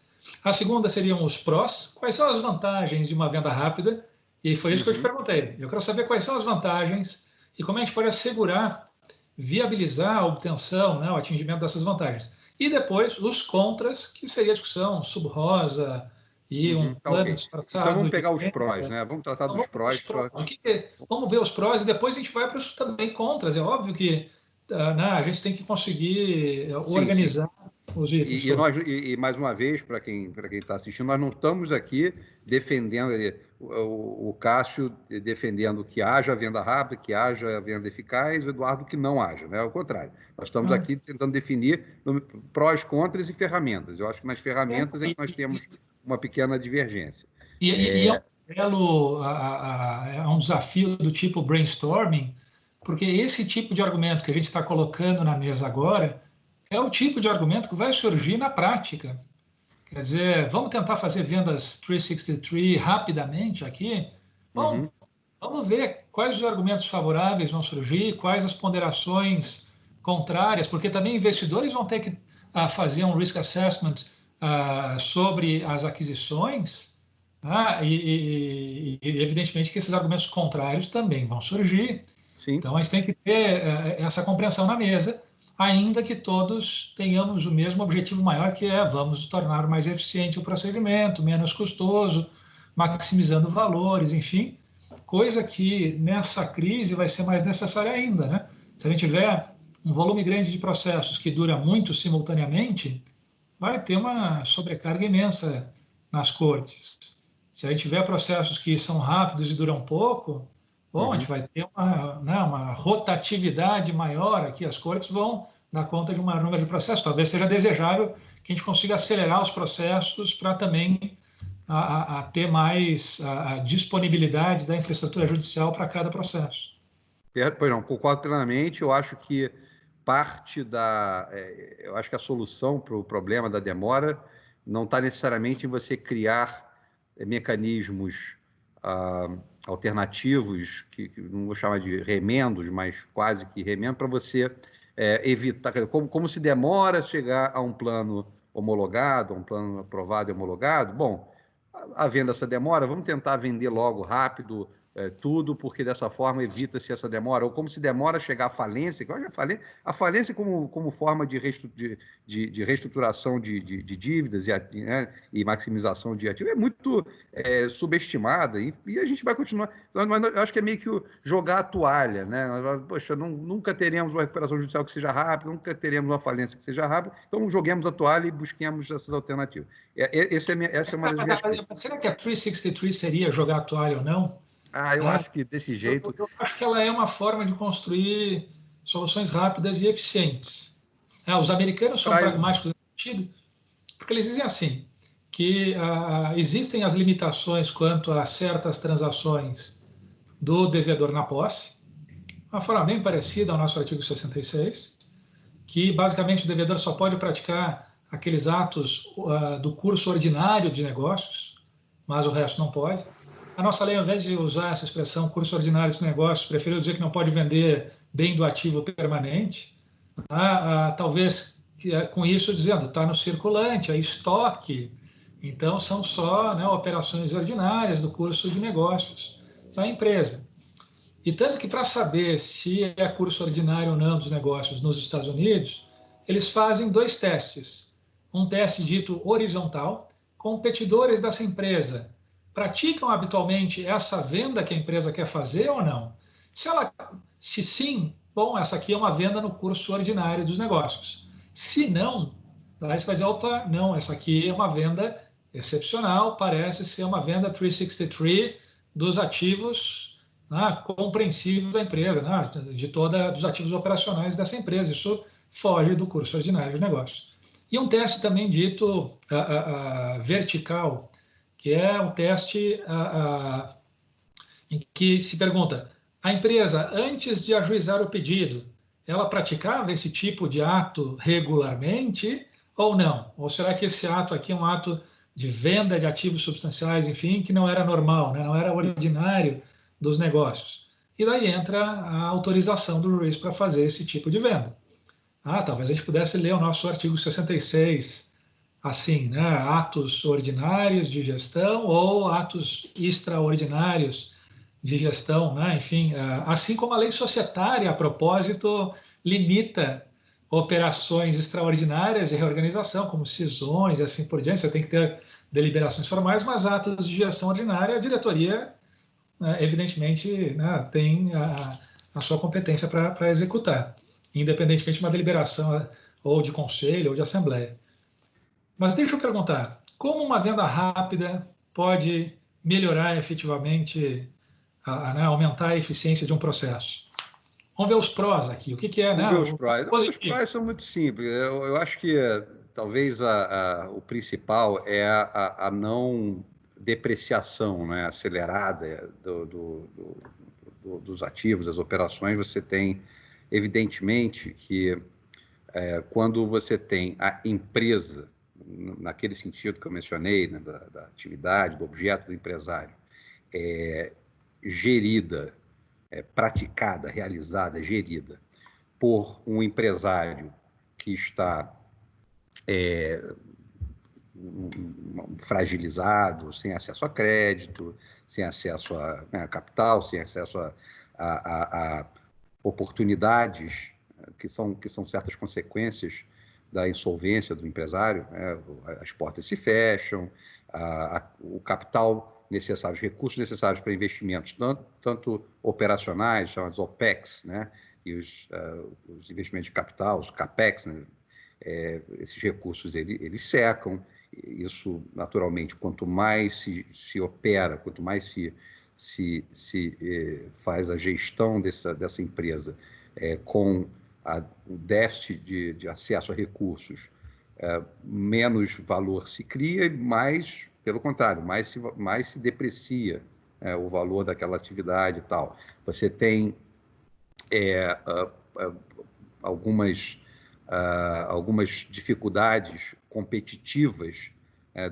A segunda seriam os prós, quais são as vantagens de uma venda rápida, e foi isso que eu te perguntei. Eu quero saber quais são as vantagens e como a gente pode assegurar, viabilizar a obtenção, né, o atingimento dessas vantagens. E depois os contras, que seria a discussão sub-rosa e um plano disfarçado. Então vamos pegar os prós, né? Vamos tratar dos prós. Vamos ver os prós e depois a gente vai para os também contras. É óbvio que a gente tem que conseguir organizar os itens. E mais uma vez, para quem está assistindo, nós não estamos aqui defendendo, o Cássio defendendo que haja venda rápida, que haja venda eficaz, o Eduardo que não haja, né? Ao contrário. Nós estamos aqui tentando definir prós, contras e ferramentas. Eu acho que nas ferramentas é que nós temos uma pequena divergência. É um desafio do tipo brainstorming, porque esse tipo de argumento que a gente está colocando na mesa agora é o tipo de argumento que vai surgir na prática. Quer dizer, vamos tentar fazer vendas 363 rapidamente aqui? Bom, vamos ver quais os argumentos favoráveis vão surgir, quais as ponderações contrárias, porque também investidores vão ter que fazer um risk assessment sobre as aquisições, e evidentemente que esses argumentos contrários também vão surgir. Sim. Então, a gente tem que ter essa compreensão na mesa, ainda que todos tenhamos o mesmo objetivo maior, que é vamos tornar mais eficiente o procedimento, menos custoso, maximizando valores, enfim, coisa que nessa crise vai ser mais necessária ainda, né? Se a gente tiver um volume grande de processos que dura muito simultaneamente, vai ter uma sobrecarga imensa nas cortes. Se a gente tiver processos que são rápidos e duram pouco, bom, a gente vai ter uma rotatividade maior aqui, as cortes vão dar conta de um maior número de processos. Talvez seja desejável que a gente consiga acelerar os processos para também ter mais a disponibilidade da infraestrutura judicial para cada processo. Pois não, concordo plenamente. Eu acho que eu acho que a solução para o problema da demora não está necessariamente em você criar mecanismos alternativos, que não vou chamar de remendos, mas quase que remendo, para você evitar, como se demora a chegar a um plano homologado, a um plano aprovado e homologado. Bom, havendo essa demora, vamos tentar vender logo, rápido, tudo, porque dessa forma evita-se essa demora. Ou como se demora a chegar à falência, que eu já falei, a falência como forma de reestruturação de dívidas e maximização de ativos é muito subestimada, e a gente vai continuar. Mas eu acho que é meio que jogar a toalha, né? Poxa, nunca teremos uma recuperação judicial que seja rápida, nunca teremos uma falência que seja rápida, então joguemos a toalha e busquemos essas alternativas. Essa é uma das minhas críticas. Será que a 363 seria jogar a toalha ou não? Eu acho que desse jeito... Eu acho que ela é uma forma de construir soluções rápidas e eficientes. Os americanos são pragmáticos nesse sentido, porque eles dizem assim, que existem as limitações quanto a certas transações do devedor na posse, uma forma bem parecida ao nosso artigo 66, que basicamente o devedor só pode praticar aqueles atos do curso ordinário de negócios, mas o resto não pode. A nossa lei, ao invés de usar essa expressão curso ordinário de negócios, preferiu dizer que não pode vender bem do ativo permanente, talvez com isso dizendo está no circulante, é estoque, então são só, né, operações ordinárias do curso de negócios da empresa. E tanto que para saber se é curso ordinário ou não dos negócios nos Estados Unidos, eles fazem 2 testes. Um teste dito horizontal, competidores dessa empresa praticam habitualmente essa venda que a empresa quer fazer ou não? Se sim, bom, essa aqui é uma venda no curso ordinário dos negócios. Se não, aí você vai dizer, opa, não, essa aqui é uma venda excepcional, parece ser uma venda 363 dos ativos, né, compreensíveis da empresa, né, dos ativos operacionais dessa empresa. Isso foge do curso ordinário de negócios. E um teste também dito vertical, que é um teste em que se pergunta, a empresa, antes de ajuizar o pedido, ela praticava esse tipo de ato regularmente ou não? Ou será que esse ato aqui é um ato de venda de ativos substanciais, enfim, que não era normal, né? Não era ordinário dos negócios? E daí entra a autorização do juiz para fazer esse tipo de venda. Talvez a gente pudesse ler o nosso artigo 66 assim, né? Atos ordinários de gestão ou atos extraordinários de gestão, né? Enfim, assim como a lei societária, a propósito, limita operações extraordinárias de reorganização, como cisões e assim por diante, você tem que ter deliberações formais, mas atos de gestão ordinária, a diretoria, evidentemente, né, tem a sua competência para executar, independentemente de uma deliberação ou de conselho ou de assembleia. Mas deixa eu perguntar, como uma venda rápida pode melhorar efetivamente, né, aumentar a eficiência de um processo? Vamos ver os prós aqui. O que é, né? Vamos ver os prós. Os prós são muito simples. Eu acho que talvez o principal é a não depreciação, né, acelerada dos ativos, das operações. Você tem, evidentemente, que quando você tem a empresa, naquele sentido que eu mencionei, né, da atividade, do objeto do empresário, gerida, praticada, realizada, gerida por um empresário que está fragilizado, sem acesso a crédito, sem acesso a capital, sem acesso a oportunidades que são certas consequências da insolvência do empresário, né? As portas se fecham, o capital necessário, os recursos necessários para investimentos, tanto operacionais, chamados OPEX, né? E os investimentos de capital, os CAPEX, né? Esses recursos eles secam. Isso, naturalmente, quanto mais se opera, quanto mais se faz a gestão dessa empresa com o déficit de acesso a recursos, menos valor se cria e mais, pelo contrário, mais se deprecia o valor daquela atividade e tal. Você tem algumas dificuldades competitivas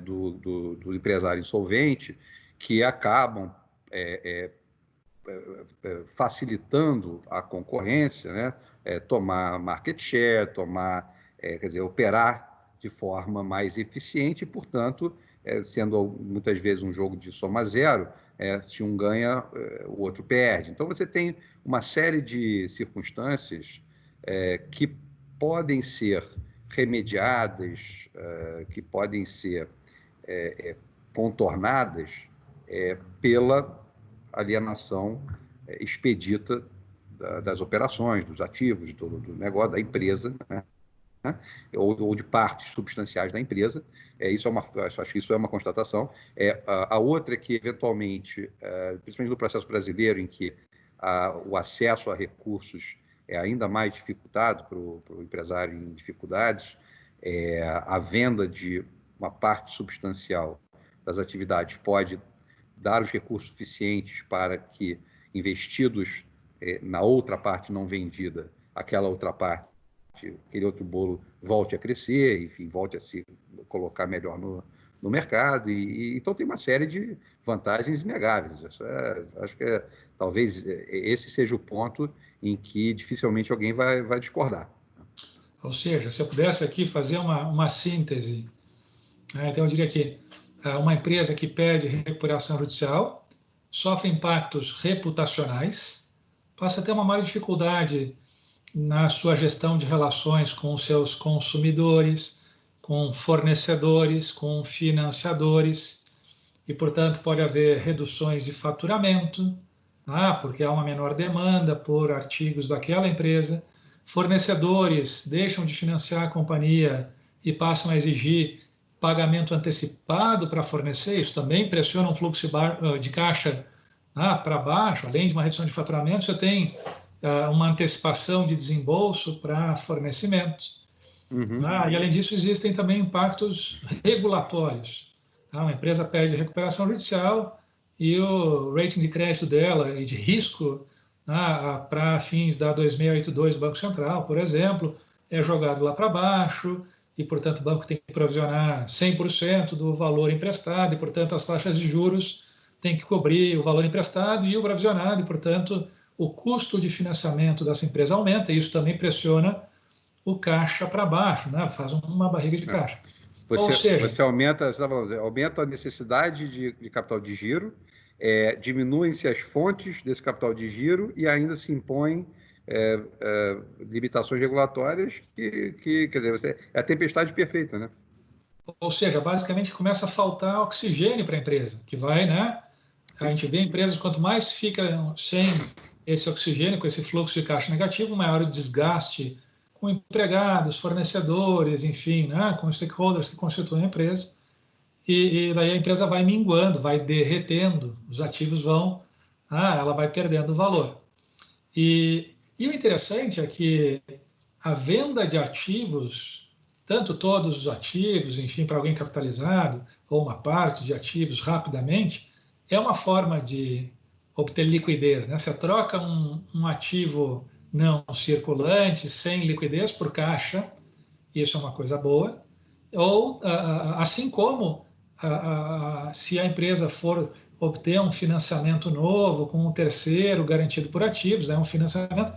do empresário insolvente que acabam facilitando a concorrência, né? Tomar market share, quer dizer, operar de forma mais eficiente e, portanto, sendo muitas vezes um jogo de soma zero, se um ganha, o outro perde. Então, você tem uma série de circunstâncias que podem ser remediadas, que podem ser contornadas pela alienação expedita das operações, dos ativos, do negócio, da empresa, né? Ou de partes substanciais da empresa. Acho que isso é uma constatação. A outra é que, eventualmente, principalmente no processo brasileiro, em que o acesso a recursos é ainda mais dificultado para o empresário em dificuldades, a venda de uma parte substancial das atividades pode dar os recursos suficientes para que, investidos na outra parte não vendida, aquela outra parte, aquele outro bolo volte a crescer, enfim, volte a se colocar melhor no mercado. Então tem uma série de vantagens inegáveis. Acho que talvez esse seja o ponto em que dificilmente alguém vai discordar. Ou seja, se eu pudesse aqui fazer uma síntese, então eu diria que uma empresa que pede recuperação judicial sofre impactos reputacionais, passa a ter uma maior dificuldade na sua gestão de relações com os seus consumidores, com fornecedores, com financiadores, e, portanto, pode haver reduções de faturamento, porque há uma menor demanda por artigos daquela empresa. Fornecedores deixam de financiar a companhia e passam a exigir pagamento antecipado para fornecer. Isso também pressiona um fluxo de caixa para baixo. Além de uma redução de faturamento, você tem uma antecipação de desembolso para fornecimento. Uhum. E, além disso, existem também impactos regulatórios. Uma empresa pede recuperação judicial e o rating de crédito dela e de risco para fins da 2682 do Banco Central, por exemplo, é jogado lá para baixo e, portanto, o banco tem que provisionar 100% do valor emprestado e, portanto, as taxas de juros têm que cobrir o valor emprestado e o provisionado e, portanto, o custo de financiamento dessa empresa aumenta e isso também pressiona o caixa para baixo, faz uma barriga de caixa. Você aumenta a necessidade de capital de giro, diminuem-se as fontes desse capital de giro e ainda se impõem limitações regulatórias que quer dizer, é a tempestade perfeita, né? Ou seja, basicamente começa a faltar oxigênio para a empresa, que vai, A gente vê empresas, quanto mais fica sem esse oxigênio, com esse fluxo de caixa negativo, maior o desgaste com empregados, fornecedores, enfim, com os stakeholders que constituem a empresa. E daí a empresa vai minguando, vai derretendo, os ativos ela vai perdendo valor. E o interessante é que a venda de ativos, tanto todos os ativos, enfim, para alguém capitalizado, ou uma parte de ativos rapidamente, é uma forma de obter liquidez. Você troca um ativo não circulante, sem liquidez, por caixa, isso é uma coisa boa. Ou, assim como se a empresa for obter um financiamento novo, com um terceiro garantido por ativos, um financiamento,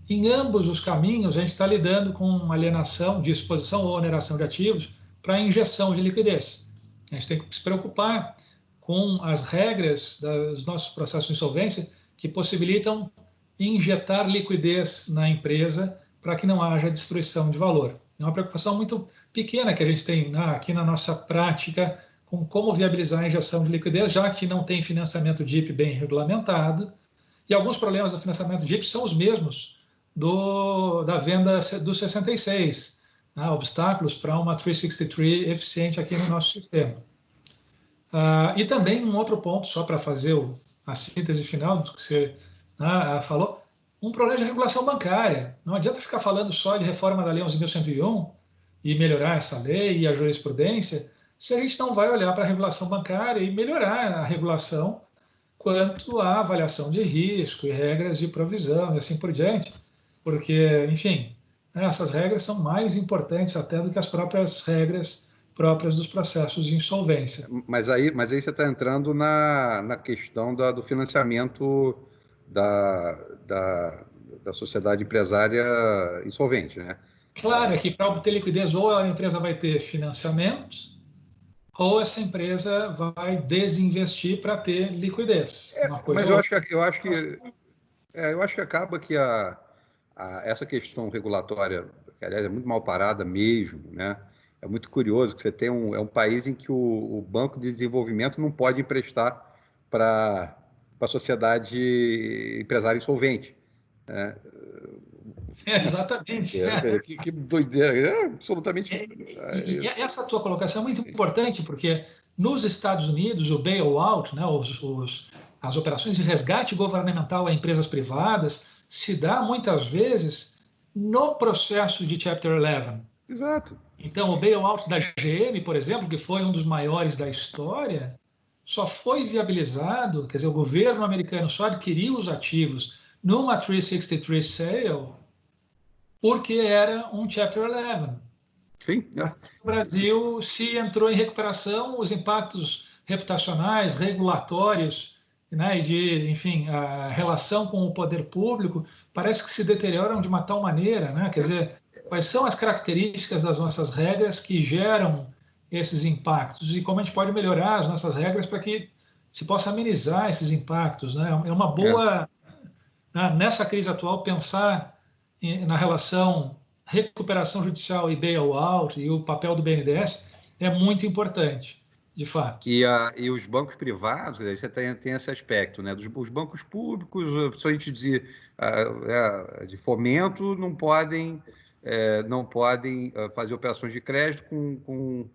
em ambos os caminhos a gente está lidando com alienação, disposição ou oneração de ativos para injeção de liquidez. A gente tem que se preocupar com as regras dos nossos processos de insolvência que possibilitam injetar liquidez na empresa para que não haja destruição de valor. É uma preocupação muito pequena que a gente tem aqui na nossa prática com como viabilizar a injeção de liquidez, já que não tem financiamento DIP bem regulamentado. E alguns problemas do financiamento DIP são os mesmos da venda do 66, obstáculos para uma 363 eficiente aqui no nosso sistema. E também um outro ponto, só para fazer a síntese final do que você falou, um problema de regulação bancária. Não adianta ficar falando só de reforma da Lei 11.101 e melhorar essa lei e a jurisprudência, se a gente não vai olhar para a regulação bancária e melhorar a regulação quanto à avaliação de risco e regras de provisão e assim por diante, porque, enfim, essas regras são mais importantes até do que as próprias regras próprias dos processos de insolvência. Mas aí você está entrando na questão do financiamento da sociedade empresária insolvente, né? Claro, é que para obter liquidez ou a empresa vai ter financiamento ou essa empresa vai desinvestir para ter liquidez. Mas eu acho que acaba que essa questão regulatória, que aliás é muito mal parada mesmo, né? É muito curioso que você tem um país em que o Banco de Desenvolvimento não pode emprestar para a sociedade empresária insolvente. Né? Exatamente. Que doideira, absolutamente. E essa tua colocação é muito importante, porque nos Estados Unidos, o bailout, as operações de resgate governamental a empresas privadas, se dá muitas vezes no processo de Chapter 11. Exato. Então, o bailout da GM, por exemplo, que foi um dos maiores da história, só foi viabilizado, quer dizer, o governo americano só adquiriu os ativos numa 363 sale porque era um Chapter 11. Sim, Aqui no Brasil, se entrou em recuperação, os impactos reputacionais, regulatórios, né, e de, enfim, a relação com o poder público parece que se deterioram de uma tal maneira, né? Quer dizer, quais são as características das nossas regras que geram esses impactos e como a gente pode melhorar as nossas regras para que se possa amenizar esses impactos, né? É uma é. boa, né, nessa crise atual, pensar na relação recuperação judicial e bailout e o papel do BNDES é muito importante, de fato. E os bancos privados, aí você tem esse aspecto, né? Os bancos públicos, principalmente de fomento, não podem fazer operações de crédito com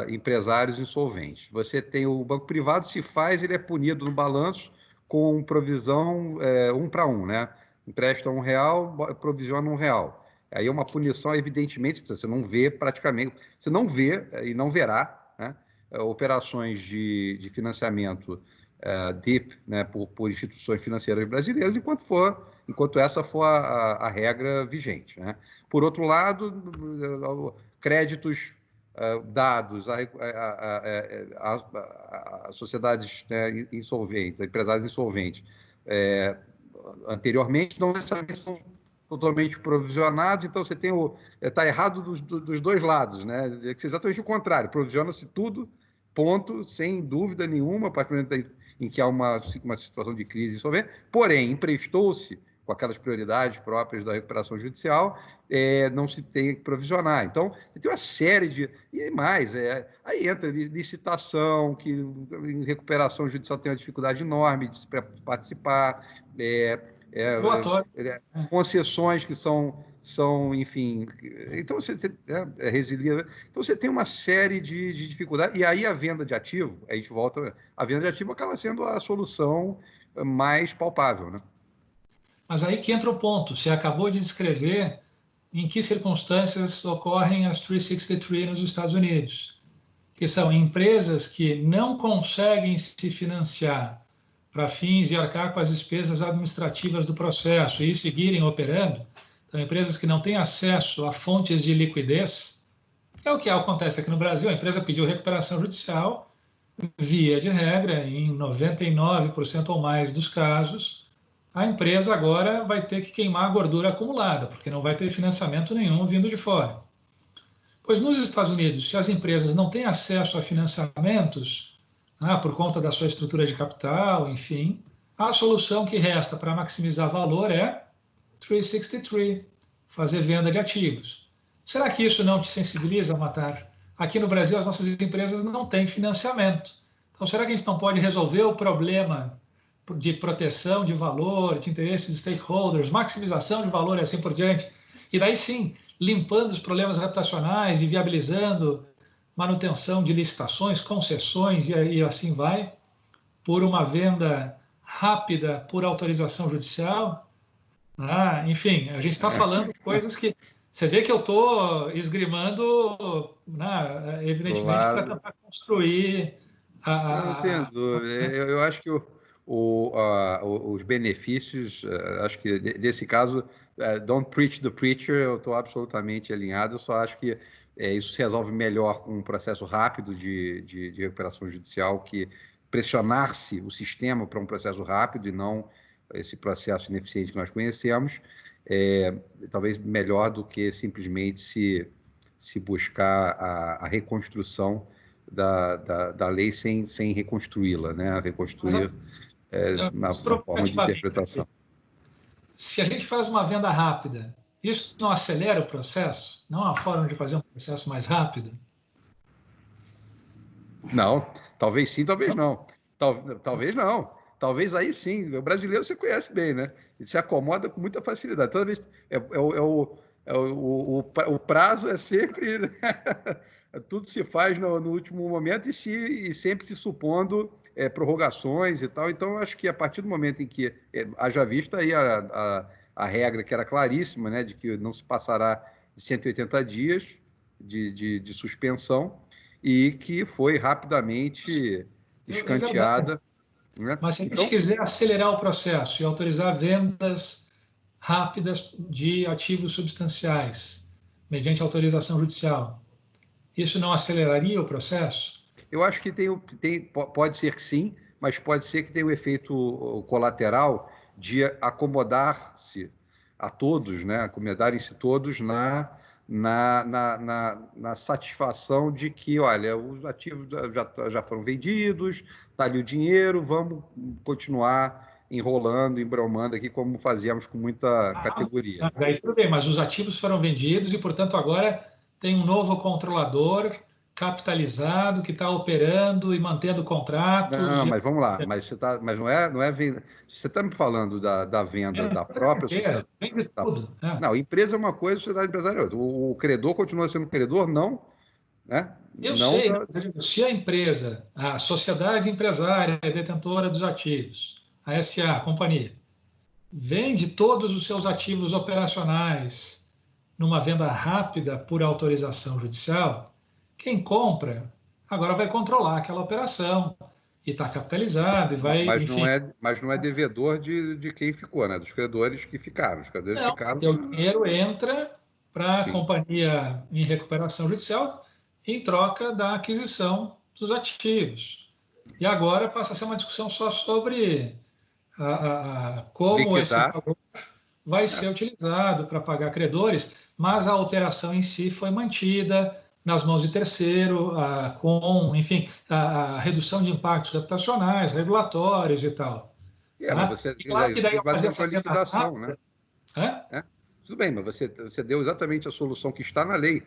empresários insolventes. Você tem o banco privado, se faz, ele é punido no balanço com provisão 1 para 1, né? Empresta R$ 1, provisiona R$ 1. Aí é uma punição, evidentemente, você não vê praticamente, você não vê e não verá, né? Operações de financiamento DIP, né, por instituições financeiras brasileiras, enquanto essa for a regra vigente, né? Por outro lado, créditos dados a sociedades, né, insolventes, a empresários insolventes, anteriormente, não necessariamente são totalmente provisionados, então você tem está errado dos dois lados, né? É exatamente o contrário, provisiona-se tudo, ponto, sem dúvida nenhuma, a partir do momento em que há uma situação de crise insolvente, porém, emprestou-se com aquelas prioridades próprias da recuperação judicial, não se tem que provisionar. Então, tem uma série de... E mais, aí entra licitação, que em recuperação judicial tem uma dificuldade enorme de se participar, concessões que são, enfim, então resiliência. Então você tem uma série de dificuldades, e aí a venda de ativo, a gente volta, a venda de ativo acaba sendo a solução mais palpável, né? Mas aí que entra o ponto. Você acabou de descrever em que circunstâncias ocorrem as 363 nos Estados Unidos, que são empresas que não conseguem se financiar para fins de arcar com as despesas administrativas do processo e seguirem operando. Então, empresas que não têm acesso a fontes de liquidez, é o que acontece aqui no Brasil. A empresa pediu recuperação judicial, via de regra, em 99% ou mais dos casos, a empresa agora vai ter que queimar a gordura acumulada, porque não vai ter financiamento nenhum vindo de fora. Pois nos Estados Unidos, se as empresas não têm acesso a financiamentos, por conta da sua estrutura de capital, enfim, a solução que resta para maximizar valor é 363, fazer venda de ativos. Será que isso não te sensibiliza, Matar? Aqui no Brasil, as nossas empresas não têm financiamento. Então, será que a gente não pode resolver o problema de proteção de valor, de interesses de stakeholders, maximização de valor e assim por diante? E daí sim, limpando os problemas reputacionais e viabilizando manutenção de licitações, concessões e assim vai, por uma venda rápida, por autorização judicial. Enfim, a gente está falando coisas que você vê que eu estou esgrimando, evidentemente, para Claro. tentar construir Não tenho dúvida. Eu acho que os benefícios, acho que nesse caso, don't preach the preacher, eu estou absolutamente alinhado. Eu só acho que isso se resolve melhor com um processo rápido de recuperação judicial, que pressionar-se o sistema para um processo rápido e não esse processo ineficiente que nós conhecemos, talvez melhor do que simplesmente se buscar a reconstrução da lei sem reconstruí-la, né? Reconstruir uma forma de interpretação. Se a gente faz uma venda rápida, isso não acelera o processo? Não há forma de fazer um processo mais rápido? Não, talvez sim, talvez não. Talvez não. Talvez aí sim. O brasileiro você conhece bem, né? Ele se acomoda com muita facilidade. Toda vez o prazo é sempre... Né? Tudo se faz no último momento e sempre se supondo prorrogações e tal. Então, eu acho que a partir do momento em que haja vista aí a regra que era claríssima, né, de que não se passará de 180 dias, de suspensão e que foi rapidamente escanteada. Né? Mas se a gente quiser acelerar o processo e autorizar vendas rápidas de ativos substanciais, mediante autorização judicial, isso não aceleraria o processo? Eu acho que pode ser que sim, mas pode ser que tenha o efeito colateral de acomodar-se a todos, né? Acomodarem-se todos na satisfação de que, olha, os ativos já foram vendidos, está ali o dinheiro, vamos continuar enrolando, embromando aqui, como fazíamos com muita categoria. Daí tudo bem, mas os ativos foram vendidos e, portanto, agora tem um novo controlador capitalizado que está operando e mantendo o contrato. Não, mas vamos lá, mas não é você está me falando da venda da própria sociedade. Vende tudo. Não, empresa é uma coisa, sociedade empresarial é outra. O credor continua sendo credor, não, né? Eu sei, se a empresa, a sociedade empresária detentora dos ativos, a SA, a companhia, vende todos os seus ativos operacionais numa venda rápida por autorização judicial, quem compra agora vai controlar aquela operação e está capitalizado e vai. Mas não é devedor de quem ficou, né? Dos credores que ficaram. Os credores não, ficaram. O dinheiro entra para a companhia em recuperação judicial em troca da aquisição dos ativos. E agora passa a ser uma discussão só sobre como liquidar. Esse valor vai ser utilizado para pagar credores, mas a operação em si foi mantida nas mãos de terceiro, com, enfim, a redução de impactos reputacionais, regulatórios e tal. Mas você baseia a liquidação, né? Tudo bem, mas você deu exatamente a solução que está na lei,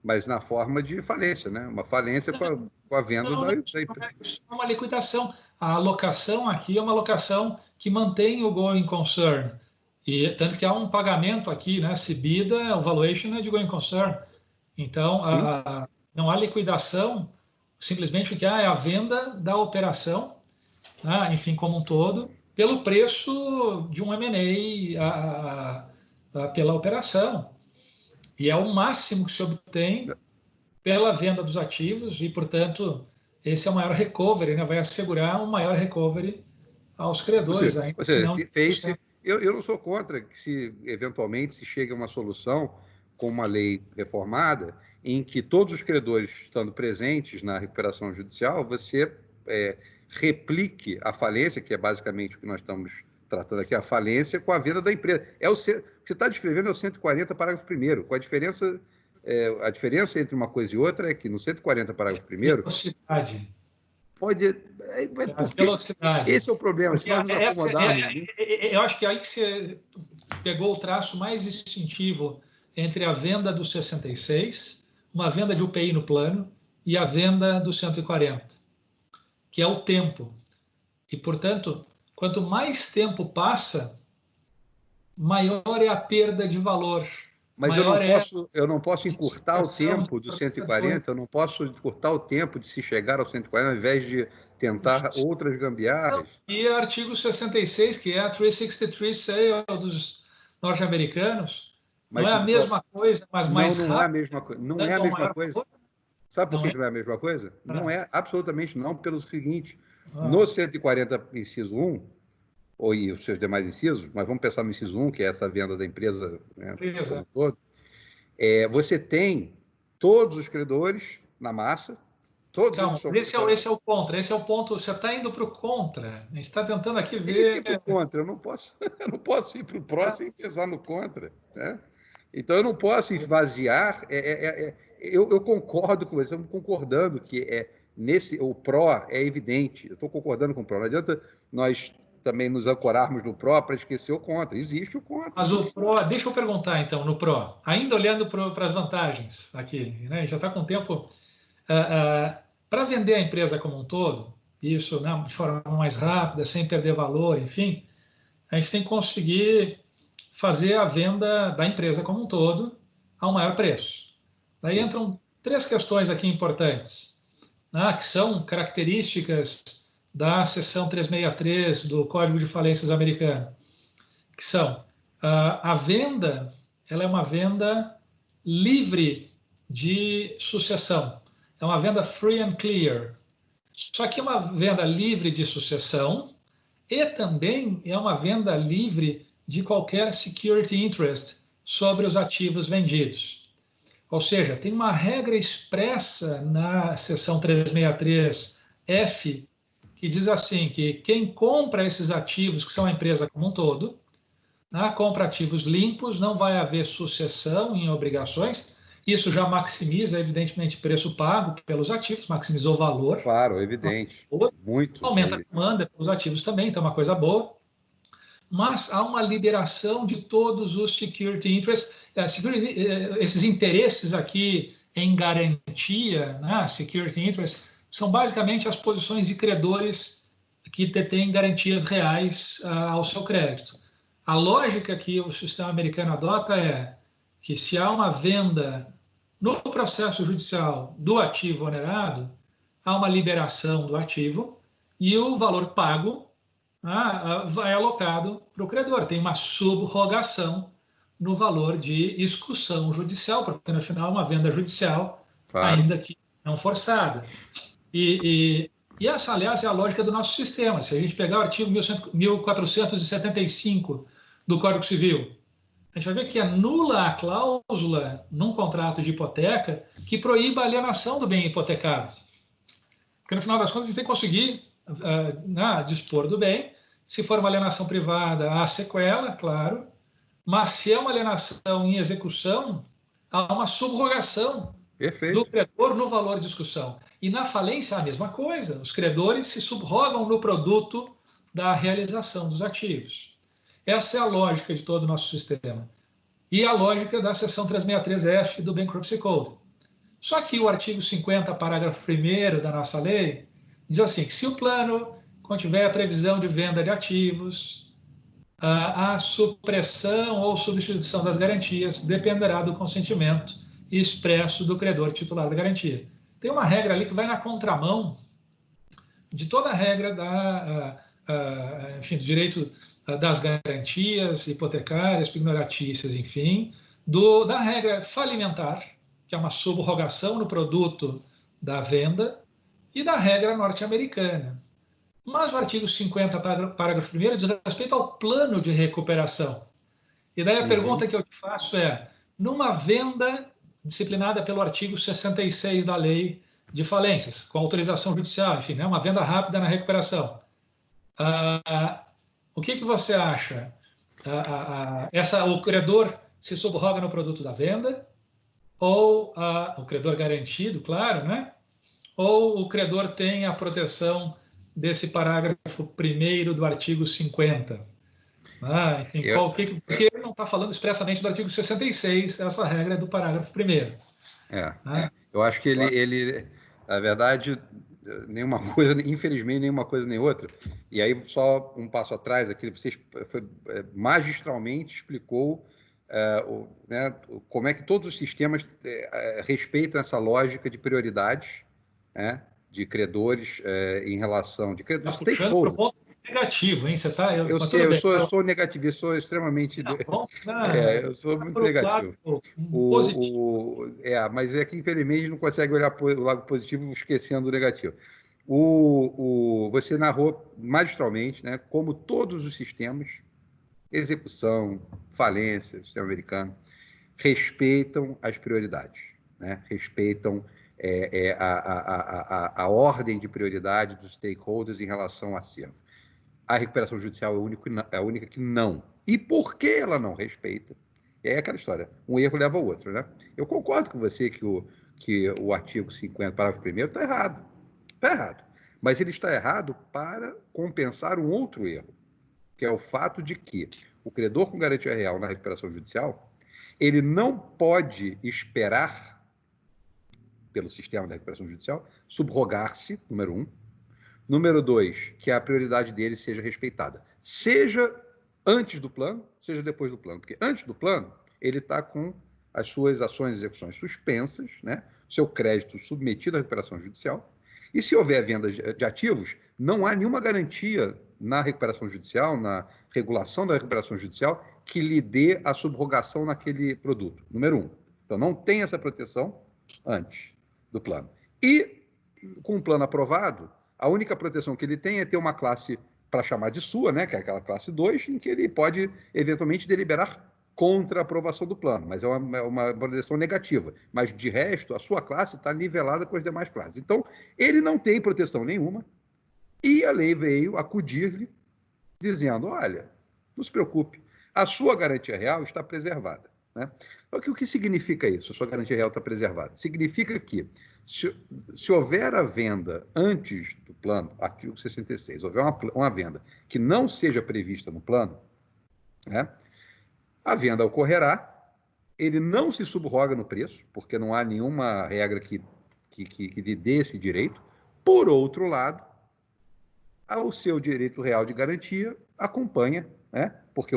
mas na forma de falência, né? Uma falência com a venda da empresa. Isso é uma liquidação. A alocação aqui é uma alocação que mantém o going concern. E tanto que há um pagamento aqui, né? Cibida, o valuation é de going concern. Então, não há liquidação, simplesmente o que há é a venda da operação, né? Enfim, como um todo, pelo preço de um M&A pela operação. E é o máximo que se obtém pela venda dos ativos e, portanto, esse é o maior recovery, né? Vai assegurar um maior recovery aos credores. Eu não sou contra que, se eventualmente se chegue a uma solução com uma lei reformada, em que todos os credores estando presentes na recuperação judicial, você replique a falência, que é basicamente o que nós estamos tratando aqui, a falência com a venda da empresa. O que você está descrevendo é o 140, parágrafo 1º, com a diferença entre uma coisa e outra é que no 140, parágrafo 1º... Velocidade. Pode... velocidade. Esse é o problema, se nós nos acomodarmos... Eu acho que é aí que você pegou o traço mais distintivo entre a venda do 66, uma venda de UPI no plano, e a venda do 140, que é o tempo. E, portanto, quanto mais tempo passa, maior é a perda de valor. Mas eu não posso encurtar o tempo do 140, eu não posso encurtar o tempo de se chegar ao 140, ao invés de tentar outras gambiarras. E o artigo 66, que é a 363 sale dos norte-americanos, não é a mesma coisa, mas mais rápido. Não é a mesma coisa. Não é a mesma coisa. Sabe por que não é a mesma coisa? Não é, absolutamente não, pelo seguinte. No 140, inciso 1, e os seus demais incisos, mas vamos pensar no inciso 1, que é essa venda da empresa, né, como todo, você tem todos os credores na massa, todos eles são... esse é o contra, esse é o ponto, você está indo para o contra, a gente está tentando aqui ver... Para o contra, eu não posso ir para o pró sem pensar no contra, né? Então eu não posso esvaziar, eu concordo com você, estamos concordando que o pró é evidente, eu estou concordando com o pró, não adianta nós também nos ancorarmos no pró para esquecer o contra. Existe o contra. Mas o pró, deixa eu perguntar então, no pró, ainda olhando para as vantagens aqui, né? A gente já está com tempo. Para vender a empresa como um todo, isso, né, de forma mais rápida, sem perder valor, enfim, a gente tem que conseguir fazer a venda da empresa como um todo ao maior preço. Daí entram 3 questões aqui importantes, né, que são características da seção 363 do Código de Falências americano, que são a venda, ela é uma venda livre de sucessão. É uma venda free and clear. Só que é uma venda livre de sucessão e também é uma venda livre de qualquer security interest sobre os ativos vendidos. Ou seja, tem uma regra expressa na seção 363F que diz assim, que quem compra esses ativos, que são a empresa como um todo, compra ativos limpos, não vai haver sucessão em obrigações. Isso já maximiza, evidentemente, o preço pago pelos ativos, maximizou o valor. Claro, evidente. Muito. Aumenta a demanda pelos ativos também, então é uma coisa boa. Mas há uma liberação de todos os security interests, esses interesses aqui em garantia, security interests, são basicamente as posições de credores que detêm garantias reais ao seu crédito. A lógica que o sistema americano adota é que se há uma venda no processo judicial do ativo onerado, há uma liberação do ativo e o valor pago vai alocado para o credor. Tem uma subrogação no valor de execução judicial, porque no final é uma venda judicial, claro, ainda que não forçada. E essa, aliás, é a lógica do nosso sistema. Se a gente pegar o artigo 1475 do Código Civil, a gente vai ver que é nula a cláusula num contrato de hipoteca que proíba a alienação do bem hipotecado. Porque, no final das contas, a gente tem que conseguir dispor do bem. Se for uma alienação privada, há sequela, claro. Mas se é uma alienação em execução, há uma subrogação do credor no valor de execução. E na falência, a mesma coisa. Os credores se subrogam no produto da realização dos ativos. Essa é a lógica de todo o nosso sistema. E a lógica da seção 363F do Bankruptcy Code. Só que o artigo 50, parágrafo 1º da nossa lei, diz assim, que se o plano contiver a previsão de venda de ativos, a supressão ou substituição das garantias dependerá do consentimento expresso do credor titular da garantia. Tem uma regra ali que vai na contramão de toda a regra do direito das garantias hipotecárias, pignoratícias, enfim, da regra falimentar, que é uma subrogação no produto da venda, e da regra norte-americana. Mas o artigo 50, parágrafo 1º, diz respeito ao plano de recuperação. E daí a pergunta que eu te faço é, numa venda disciplinada pelo artigo 66 da Lei de Falências, com autorização judicial, enfim, uma venda rápida na recuperação, o que você acha? O credor se subroga no produto da venda? Ou o credor garantido, claro, né? Ou o credor tem a proteção desse parágrafo 1º do artigo 50? Enfim, porque ele não está falando expressamente do artigo 66, essa regra é do parágrafo 1º. Eu acho que ele, na verdade, nenhuma coisa, infelizmente, nenhuma coisa nem outra. E aí, só um passo atrás, aqui, você magistralmente explicou como é que todos os sistemas respeitam essa lógica de prioridades, de credores em relação de credores stakeholders. Negativo, hein? Você tá? Eu sei, eu sou negativo, eu sou extremamente. Eu sou muito negativo. Mas é que, infelizmente, não consegue olhar para o lado positivo esquecendo o negativo. Você narrou magistralmente, né, como todos os sistemas, execução, falência, sistema americano, respeitam as prioridades, né? Respeitam a ordem de prioridade dos stakeholders em relação ao acervo. A recuperação judicial é a única que não. E por que ela não respeita? E aí é aquela história, um erro leva ao outro, né? Eu concordo com você que o artigo 50, parágrafo 1º, está errado. Está errado. Mas ele está errado para compensar um outro erro, que é o fato de que o credor com garantia real na recuperação judicial, ele não pode esperar, pelo sistema da recuperação judicial, subrogar-se, número 1. Número 2, que a prioridade dele seja respeitada. Seja antes do plano, seja depois do plano. Porque antes do plano, ele está com as suas ações e execuções suspensas, né? Seu crédito submetido à recuperação judicial. E se houver venda de ativos, não há nenhuma garantia na recuperação judicial, na regulação da recuperação judicial, que lhe dê a subrogação naquele produto. Número 1. Então, não tem essa proteção antes do plano. E, com o plano aprovado, a única proteção que ele tem é ter uma classe para chamar de sua, né, que é aquela classe 2, em que ele pode, eventualmente, deliberar contra a aprovação do plano, mas é uma proteção negativa. Mas, de resto, a sua classe está nivelada com as demais classes. Então, ele não tem proteção nenhuma e a lei veio acudir-lhe dizendo, olha, não se preocupe, a sua garantia real está preservada. Né? O que significa isso? A sua garantia real está preservada. Significa que, se houver a venda antes do plano, artigo 66, houver uma venda que não seja prevista no plano, né, a venda ocorrerá, ele não se subroga no preço, porque não há nenhuma regra que lhe dê esse direito. Por outro lado, o seu direito real de garantia acompanha, né, porque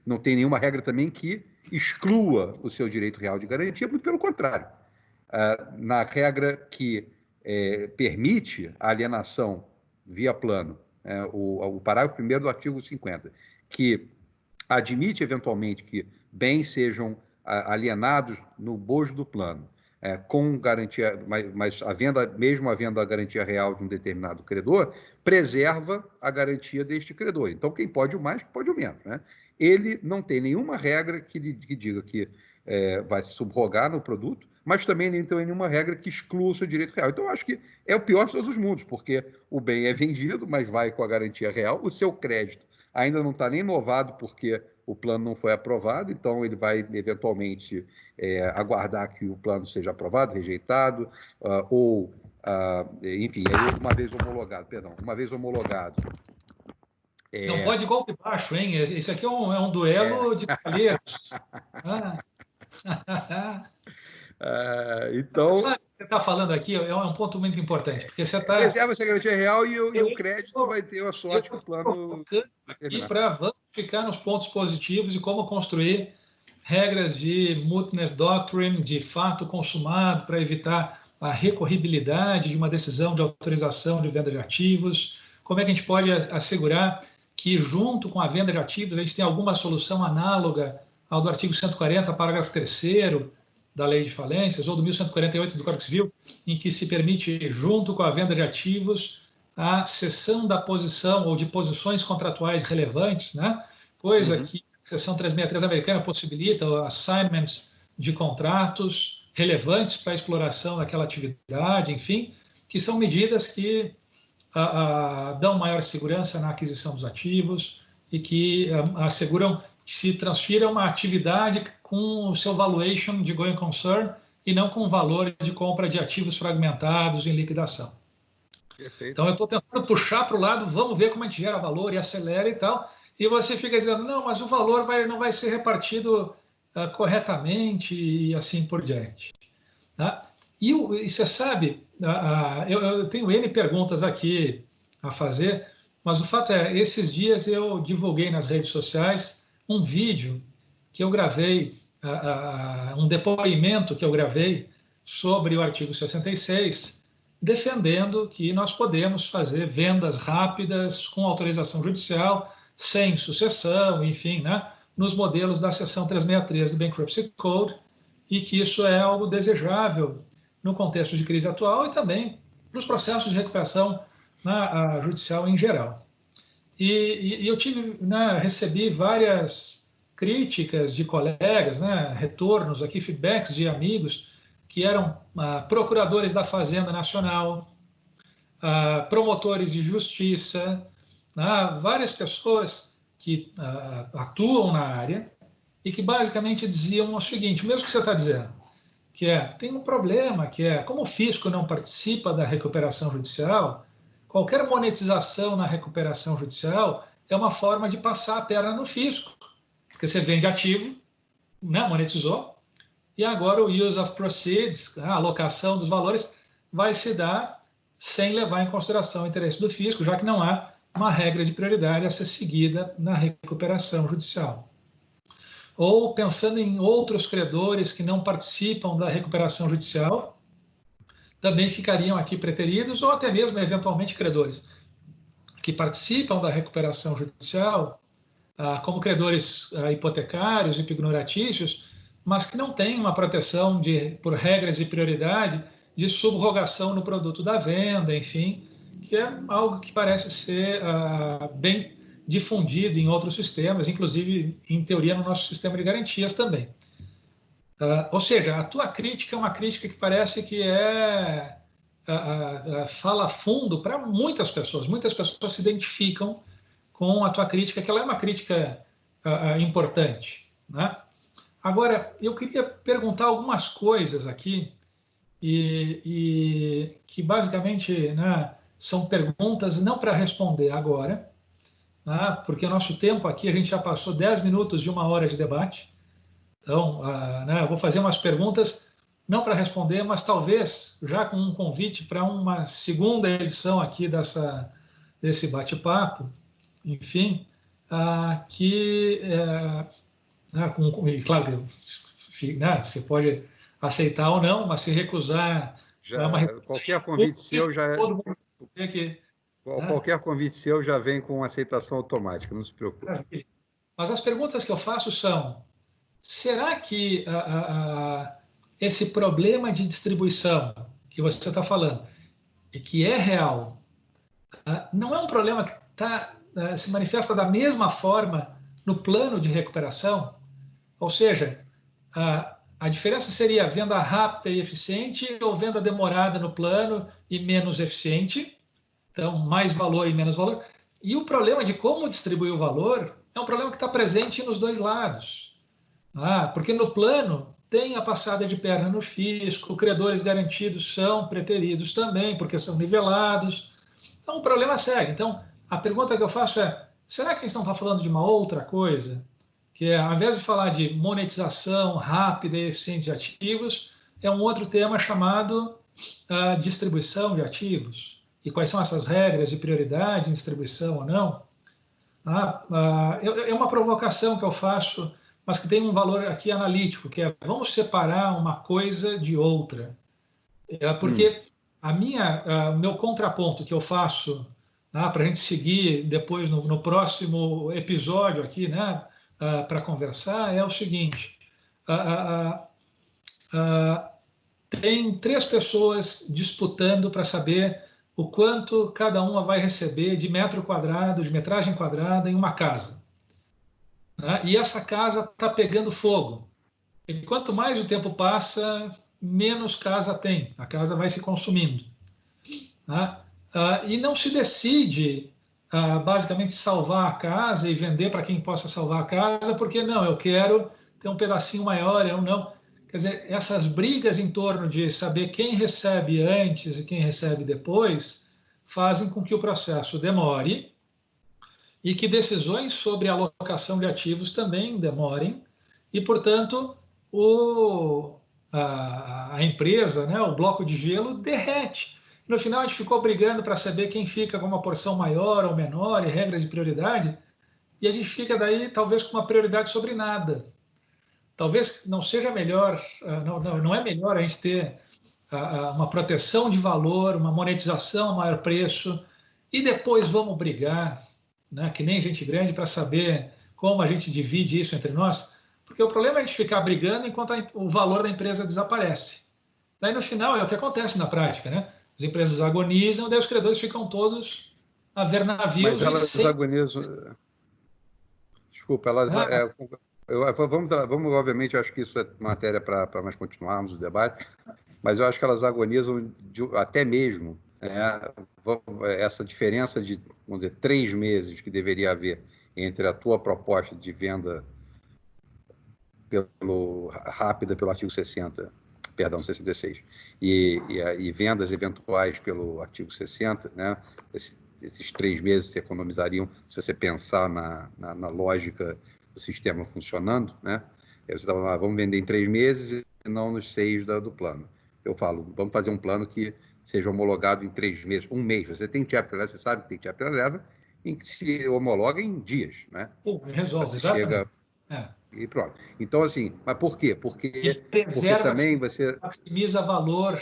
não tem nenhuma regra também que exclua o seu direito real de garantia, muito pelo contrário. Na regra que permite a alienação via plano, o parágrafo 1º do artigo 50, que admite, eventualmente, que bens sejam alienados no bojo do plano, com garantia, mas mesmo havendo a garantia real de um determinado credor, preserva a garantia deste credor. Então, quem pode o mais, pode o menos. Né? Ele não tem nenhuma regra que diga que vai se subrogar no produto, mas também não tem nenhuma regra que exclua o seu direito real. Então, eu acho que é o pior de todos os mundos, porque o bem é vendido, mas vai com a garantia real, o seu crédito ainda não está nem novado porque o plano não foi aprovado, então ele vai eventualmente aguardar que o plano seja aprovado, rejeitado, enfim, uma vez homologado. Não pode golpe baixo, hein? Esse aqui é um duelo de cavalheiros. Então, você sabe o que você está falando aqui é um ponto muito importante, porque você está... Preserva essa garantia real e o crédito vai ter a sorte que o plano... E vamos ficar nos pontos positivos e como construir regras de mootness doctrine, de fato consumado, para evitar a recorribilidade de uma decisão de autorização de venda de ativos. Como é que a gente pode assegurar que, junto com a venda de ativos, a gente tem alguma solução análoga ao do artigo 140, parágrafo 3º da Lei de Falências, ou do 1148 do Código Civil, em que se permite, junto com a venda de ativos, a cessão da posição ou de posições contratuais relevantes, né? Coisa que a seção 363 americana possibilita, o assignment de contratos relevantes para a exploração daquela atividade, enfim, que são medidas que dão maior segurança na aquisição dos ativos e que asseguram que se transfira uma atividade com o seu valuation de going concern e não com o valor de compra de ativos fragmentados em liquidação. Perfeito. Então, eu estou tentando puxar para o lado, vamos ver como a gente gera valor e acelera e tal, e você fica dizendo, não, mas o valor não vai ser repartido corretamente e assim por diante. Tá? E você sabe, eu tenho N perguntas aqui a fazer, mas o fato é, esses dias eu divulguei nas redes sociais um vídeo que eu gravei, um depoimento que eu gravei sobre o artigo 66, defendendo que nós podemos fazer vendas rápidas com autorização judicial, sem sucessão, enfim, né, nos modelos da seção 363 do Bankruptcy Code, e que isso é algo desejável no contexto de crise atual e também nos processos de recuperação judicial em geral. E eu recebi várias críticas de colegas, retornos aqui, feedbacks de amigos que eram procuradores da Fazenda Nacional, promotores de justiça, várias pessoas que atuam na área e que basicamente diziam o seguinte, o mesmo que você está dizendo, que tem um problema, que como o fisco não participa da recuperação judicial, qualquer monetização na recuperação judicial é uma forma de passar a perna no fisco, porque você vende ativo, monetizou, e agora o use of proceeds, a alocação dos valores, vai se dar sem levar em consideração o interesse do fisco, já que não há uma regra de prioridade a ser seguida na recuperação judicial. Ou pensando em outros credores que não participam da recuperação judicial, também ficariam aqui preteridos, ou até mesmo, eventualmente, credores que participam da recuperação judicial, como credores hipotecários e pignoratícios, mas que não tem uma proteção por regras e prioridade de subrogação no produto da venda, enfim, que é algo que parece ser bem difundido em outros sistemas, inclusive, em teoria, no nosso sistema de garantias também. Ou seja, a tua crítica é uma crítica que parece que fala fundo para muitas pessoas. Muitas pessoas se identificam com a tua crítica, que ela é uma crítica importante, né? Agora, eu queria perguntar algumas coisas aqui, e que basicamente, né, são perguntas não para responder agora, né, porque o nosso tempo aqui, a gente já passou 10 minutos de 1 hora de debate. Então, né, eu vou fazer umas perguntas, não para responder, mas talvez já com um convite para uma segunda edição aqui desse bate-papo, enfim, né, claro que, né, você pode aceitar ou não, mas se recusar, qualquer convite seu já todo mundo saber que, qualquer convite seu já vem com aceitação automática, não se preocupe. Mas as perguntas que eu faço são: será que esse problema de distribuição que você está falando e que é real, não é um problema que se manifesta da mesma forma no plano de recuperação? Ou seja, a diferença seria venda rápida e eficiente ou venda demorada no plano e menos eficiente? Então, mais valor e menos valor. E o problema de como distribuir o valor é um problema que está presente nos dois lados. Porque no plano tem a passada de perna no fisco, credores garantidos são preteridos também, porque são nivelados. Então, o problema segue. Então, a pergunta que eu faço é: será que a gente não está falando de uma outra coisa? Que é, ao invés de falar de monetização rápida e eficiente de ativos, é um outro tema chamado distribuição de ativos. E quais são essas regras de prioridade em distribuição ou não? É uma provocação que eu faço, mas que tem um valor aqui analítico, que é: vamos separar uma coisa de outra. Porque o meu contraponto que eu faço, para a gente seguir depois no próximo episódio aqui, né, para conversar, é o seguinte: tem 3 pessoas disputando para saber o quanto cada uma vai receber de metro quadrado, de metragem quadrada em uma casa. E essa casa está pegando fogo. E quanto mais o tempo passa, menos casa tem. A casa vai se consumindo. E não se decide, basicamente, salvar a casa e vender para quem possa salvar a casa, porque não, eu quero ter um pedacinho maior, eu não. Quer dizer, essas brigas em torno de saber quem recebe antes e quem recebe depois fazem com que o processo demore e que decisões sobre a alocação de ativos também demorem e, portanto, a empresa, né, o bloco de gelo, derrete. No final, a gente ficou brigando para saber quem fica com uma porção maior ou menor e regras de prioridade, e a gente fica daí talvez com uma prioridade sobre nada. Talvez não seja melhor, não é melhor a gente ter uma proteção de valor, uma monetização a maior preço, e depois vamos brigar, né, que nem gente grande, para saber como a gente divide isso entre nós, porque o problema é a gente ficar brigando enquanto o valor da empresa desaparece. Daí no final é o que acontece na prática, né? As empresas agonizam, daí os credores ficam todos a ver navios. Mas elas agonizam. Desculpa, elas. Vamos, obviamente, eu acho que isso é matéria para nós continuarmos o debate, mas eu acho que elas agonizam até mesmo essa diferença de, vamos dizer, 3 meses que deveria haver entre a tua proposta de venda rápida pelo artigo 66, e vendas eventuais pelo artigo 60, né? Esses 3 meses se economizariam se você pensar na lógica do sistema funcionando, né? Você tá falando, vamos vender em 3 meses e não nos 6 do plano. Eu falo, vamos fazer um plano que seja homologado em 3 meses, 1 mês. Você tem chapter 11, você sabe que tem chapter 11, em que se homologa em dias, né? Resolve, você chega e pronto. Então, assim, mas por quê? Porque também você maximiza valor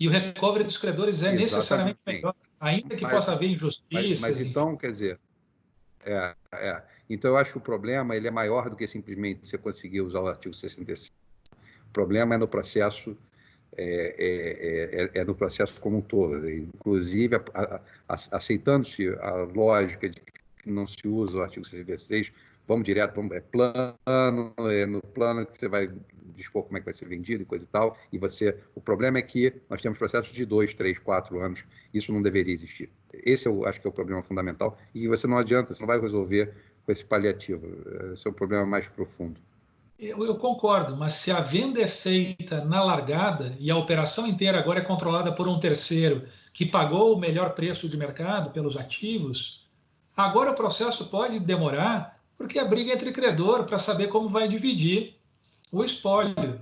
e o recovery dos credores é necessariamente melhor, ainda que possa haver injustiças. Mas então, quer dizer, Então, eu acho que o problema ele é maior do que simplesmente você conseguir usar o artigo 65. O problema é no processo, no processo como um todo. Inclusive, aceitando-se a lógica de que não se usa o artigo 66, vamos direto, no plano que você vai dispor como é que vai ser vendido e coisa e tal, o problema é que nós temos processos de 2, 3, 4 anos, isso não deveria existir. Esse acho que é o problema fundamental, e você não adianta, você não vai resolver com esse paliativo, esse é o problema mais profundo. Eu concordo, mas se a venda é feita na largada e a operação inteira agora é controlada por um terceiro que pagou o melhor preço de mercado pelos ativos, agora o processo pode demorar porque a briga é entre credor para saber como vai dividir o espólio.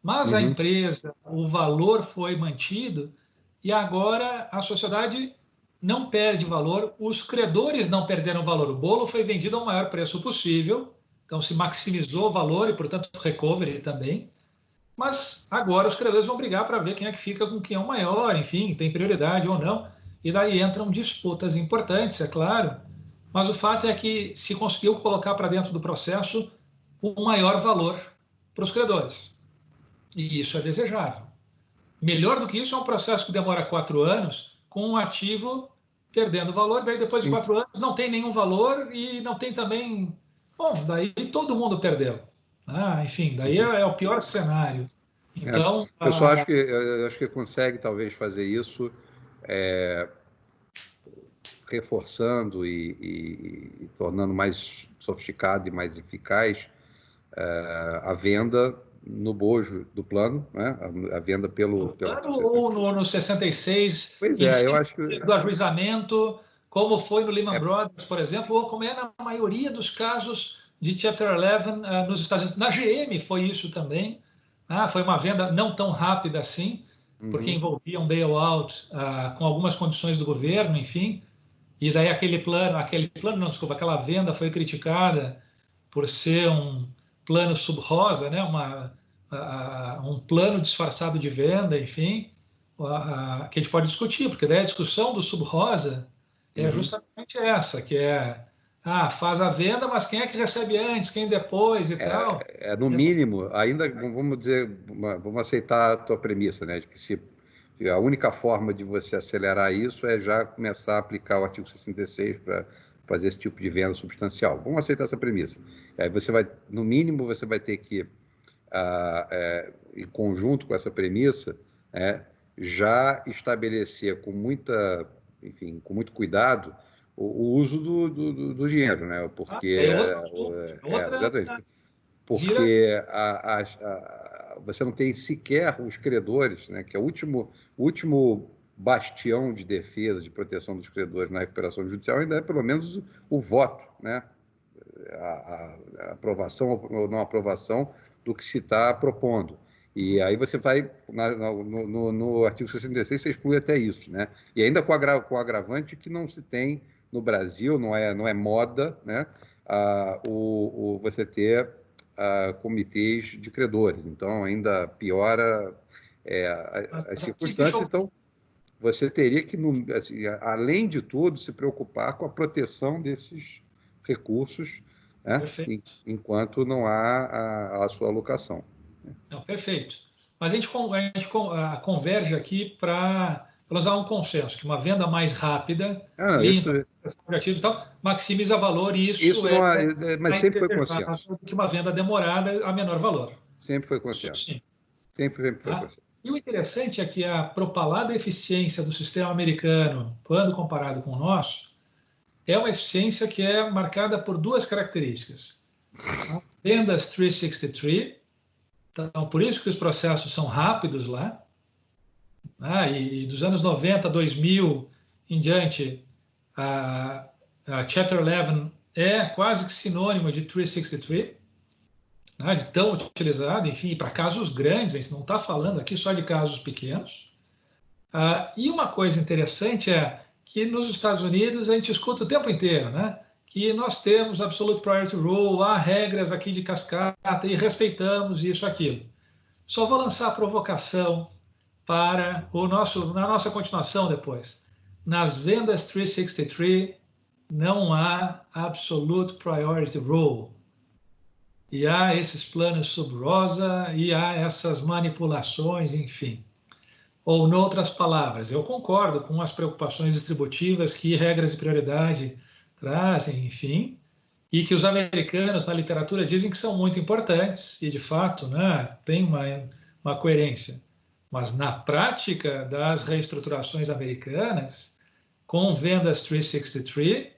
Mas a empresa, o valor foi mantido e agora a sociedade não perde valor, os credores não perderam valor. O bolo foi vendido ao maior preço possível, então se maximizou o valor e, portanto, recovery também. Mas agora os credores vão brigar para ver quem é que fica com quem é o maior, enfim, tem prioridade ou não. E daí entram disputas importantes, é claro, mas o fato é que se conseguiu colocar para dentro do processo um maior valor para os credores. E isso é desejável. Melhor do que isso é um processo que demora 4 anos, com um ativo perdendo valor, daí depois de 4 anos não tem nenhum valor e não tem também... Bom, daí todo mundo perdeu. Enfim, daí é o pior cenário. Então, eu só acho que consegue talvez fazer isso reforçando e tornando mais sofisticado e mais eficaz a venda no bojo do plano, né? A venda pelo plano ou no 66, pois é, eu acho que do ajuizamento, como foi no Lehman Brothers, por exemplo, ou como é na maioria dos casos de Chapter 11 nos Estados Unidos. Na GM foi isso também. Foi uma venda não tão rápida assim, porque envolvia um bailout com algumas condições do governo, enfim. E daí aquela venda foi criticada por ser um plano sub-rosa, né? Um plano disfarçado de venda, enfim, que a gente pode discutir, porque daí a discussão do sub-rosa é justamente essa, que faz a venda, mas quem é que recebe antes, quem depois e tal. No mínimo, ainda vamos dizer, vamos aceitar a tua premissa, né, de que a única forma de você acelerar isso é já começar a aplicar o artigo 66 para fazer esse tipo de venda substancial. Vamos aceitar essa premissa. Aí você vai, no mínimo, você vai ter que, em conjunto com essa premissa, já estabelecer com muito cuidado o uso do dinheiro, né? Porque você não tem sequer os credores, né? Que é o último bastião de defesa, de proteção dos credores na recuperação judicial, ainda é pelo menos o voto, né? A aprovação ou não aprovação do que se está propondo. E aí você vai, no artigo 66, você exclui até isso, né? E ainda com o agravante que não se tem no Brasil, não é moda, né? Você ter comitês de credores. Então, ainda piora as circunstâncias. Então, você teria que, assim, além de tudo, se preocupar com a proteção desses recursos, né? Enquanto não há a sua alocação. Não, perfeito. Mas a gente converge aqui para usar um consenso, que uma venda mais rápida, limpa, e tal, maximiza valor, e isso mas sempre foi consenso. Que uma venda demorada a menor valor. Sempre foi consenso. Sim. Sempre foi consenso. E o interessante é que a propalada eficiência do sistema americano, quando comparado com o nosso, é uma eficiência que é marcada por 2 características. Vendas 363, então por isso que os processos são rápidos lá, e dos anos 90 a 2000 em diante, a Chapter 11 é quase que sinônimo de 363, de tão utilizado, enfim, para casos grandes, a gente não está falando aqui só de casos pequenos. E uma coisa interessante é que nos Estados Unidos a gente escuta o tempo inteiro, né, que nós temos Absolute Priority Rule, há regras aqui de cascata e respeitamos isso, aquilo. Só vou lançar a provocação para na nossa continuação depois. Nas vendas 363, não há absolute priority rule. E há esses planos sub-rosa e há essas manipulações, enfim. Ou, em outras palavras, eu concordo com as preocupações distributivas que regras de prioridade trazem, enfim, e que os americanos na literatura dizem que são muito importantes, e de fato, né, tem uma coerência. Mas na prática das reestruturações americanas, com vendas 363,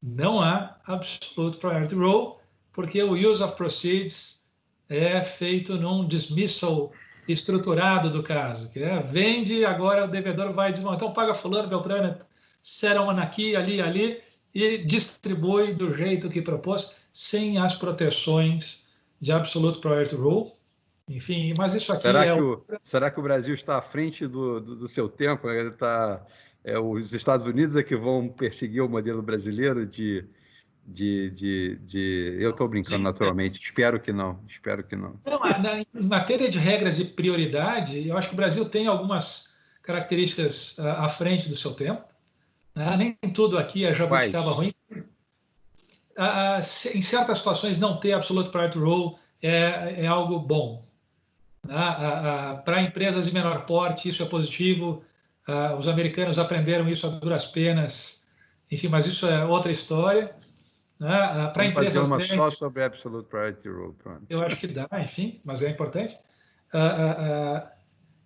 não há absolute priority rule, porque o use of proceeds é feito num dismissal estruturado do caso, que é vende, agora o devedor vai desmontar, então paga fulano, beltrano, settlement aqui, ali, e distribui do jeito que propôs, sem as proteções de absolute priority rule. Enfim, mas isso aqui será que o Brasil está à frente do seu tempo? Os Estados Unidos é que vão perseguir o modelo brasileiro eu estou brincando, sim, naturalmente. Espero que não. Não, em matéria de regras de prioridade, eu acho que o Brasil tem algumas características à frente do seu tempo. Nem tudo aqui é jabuticaba ruim. Em certas situações, não ter absolute priority rule é algo bom. Para empresas de menor porte, isso é positivo. Os americanos aprenderam isso a duras penas. Enfim, mas isso é outra história. Para empresas fazer uma grandes, só sobre absolute priority rule. Pronto. Eu acho que dá, enfim, mas é importante.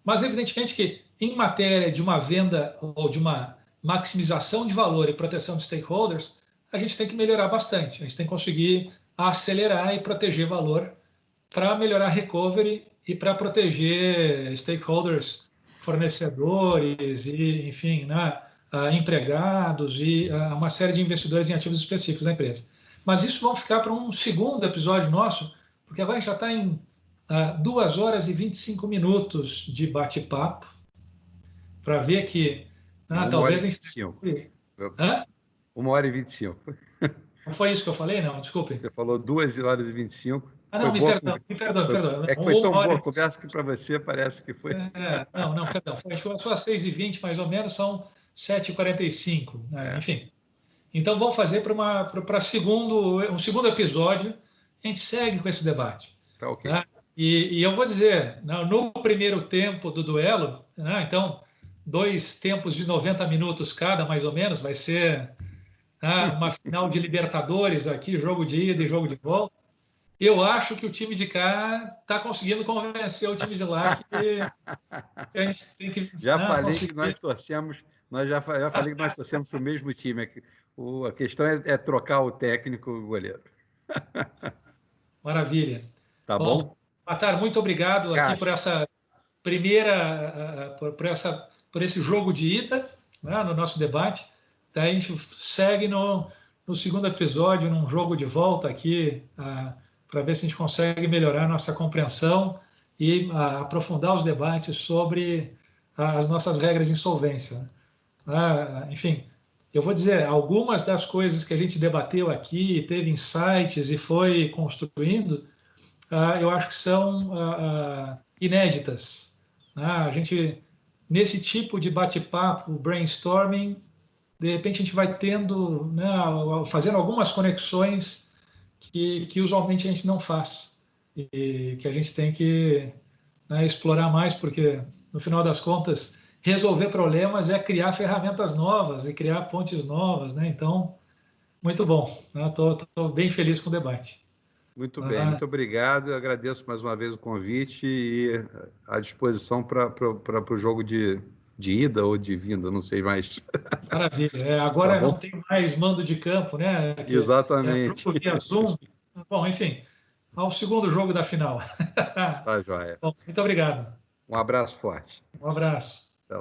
Mas evidentemente que em matéria de uma venda ou de uma maximização de valor e proteção de stakeholders, a gente tem que melhorar bastante. A gente tem que conseguir acelerar e proteger valor para melhorar recovery e para proteger stakeholders, fornecedores e, enfim, empregados e uma série de investidores em ativos específicos da empresa. Mas isso vai ficar para um segundo episódio nosso, porque agora a gente já está em 2 horas e 25 minutos de bate-papo, para ver que talvez a gente... 1 hora e 25. Não foi isso que eu falei? Não, desculpe. Você falou 2 horas e 25. Não, me perdão. É que foi tão boa a conversa que para você parece que foi... Perdão. Foi só às 6h20, mais ou menos, são 7h45. Enfim. Então, vamos fazer para um segundo episódio. A gente segue com esse debate. Tá ok. E eu vou dizer, no primeiro tempo do duelo, então, 2 tempos de 90 minutos cada, mais ou menos, vai ser uma final de Libertadores aqui, jogo de ida e jogo de volta. Eu acho que o time de cá está conseguindo convencer o time de lá que a gente tem que... Já falei que nós torcemos, já falei que nós torcemos para o mesmo time. A questão é trocar o técnico e o goleiro. Maravilha. Tá bom? Matar, muito obrigado aqui por essa primeira, por esse jogo de ida, no nosso debate. Daí a gente segue no segundo episódio, num jogo de volta aqui, para ver se a gente consegue melhorar a nossa compreensão e aprofundar os debates sobre as nossas regras de insolvência. Enfim, eu vou dizer, algumas das coisas que a gente debateu aqui, teve insights e foi construindo, eu acho que são inéditas. A gente, nesse tipo de bate-papo, brainstorming, de repente a gente vai tendo, fazendo algumas conexões que usualmente a gente não faz e que a gente tem que explorar mais, porque no final das contas resolver problemas é criar ferramentas novas e criar pontes novas, Então, muito bom. Estou bem feliz com o debate. Muito bem, muito obrigado. Eu agradeço mais uma vez o convite e à disposição para o jogo de ida ou de vinda, não sei mais. Maravilha. Agora não tem mais mando de campo, Exatamente. Grupo via Zoom. Bom, enfim, ao segundo jogo da final. Tá joia. Bom, muito obrigado. Um abraço forte. Um abraço.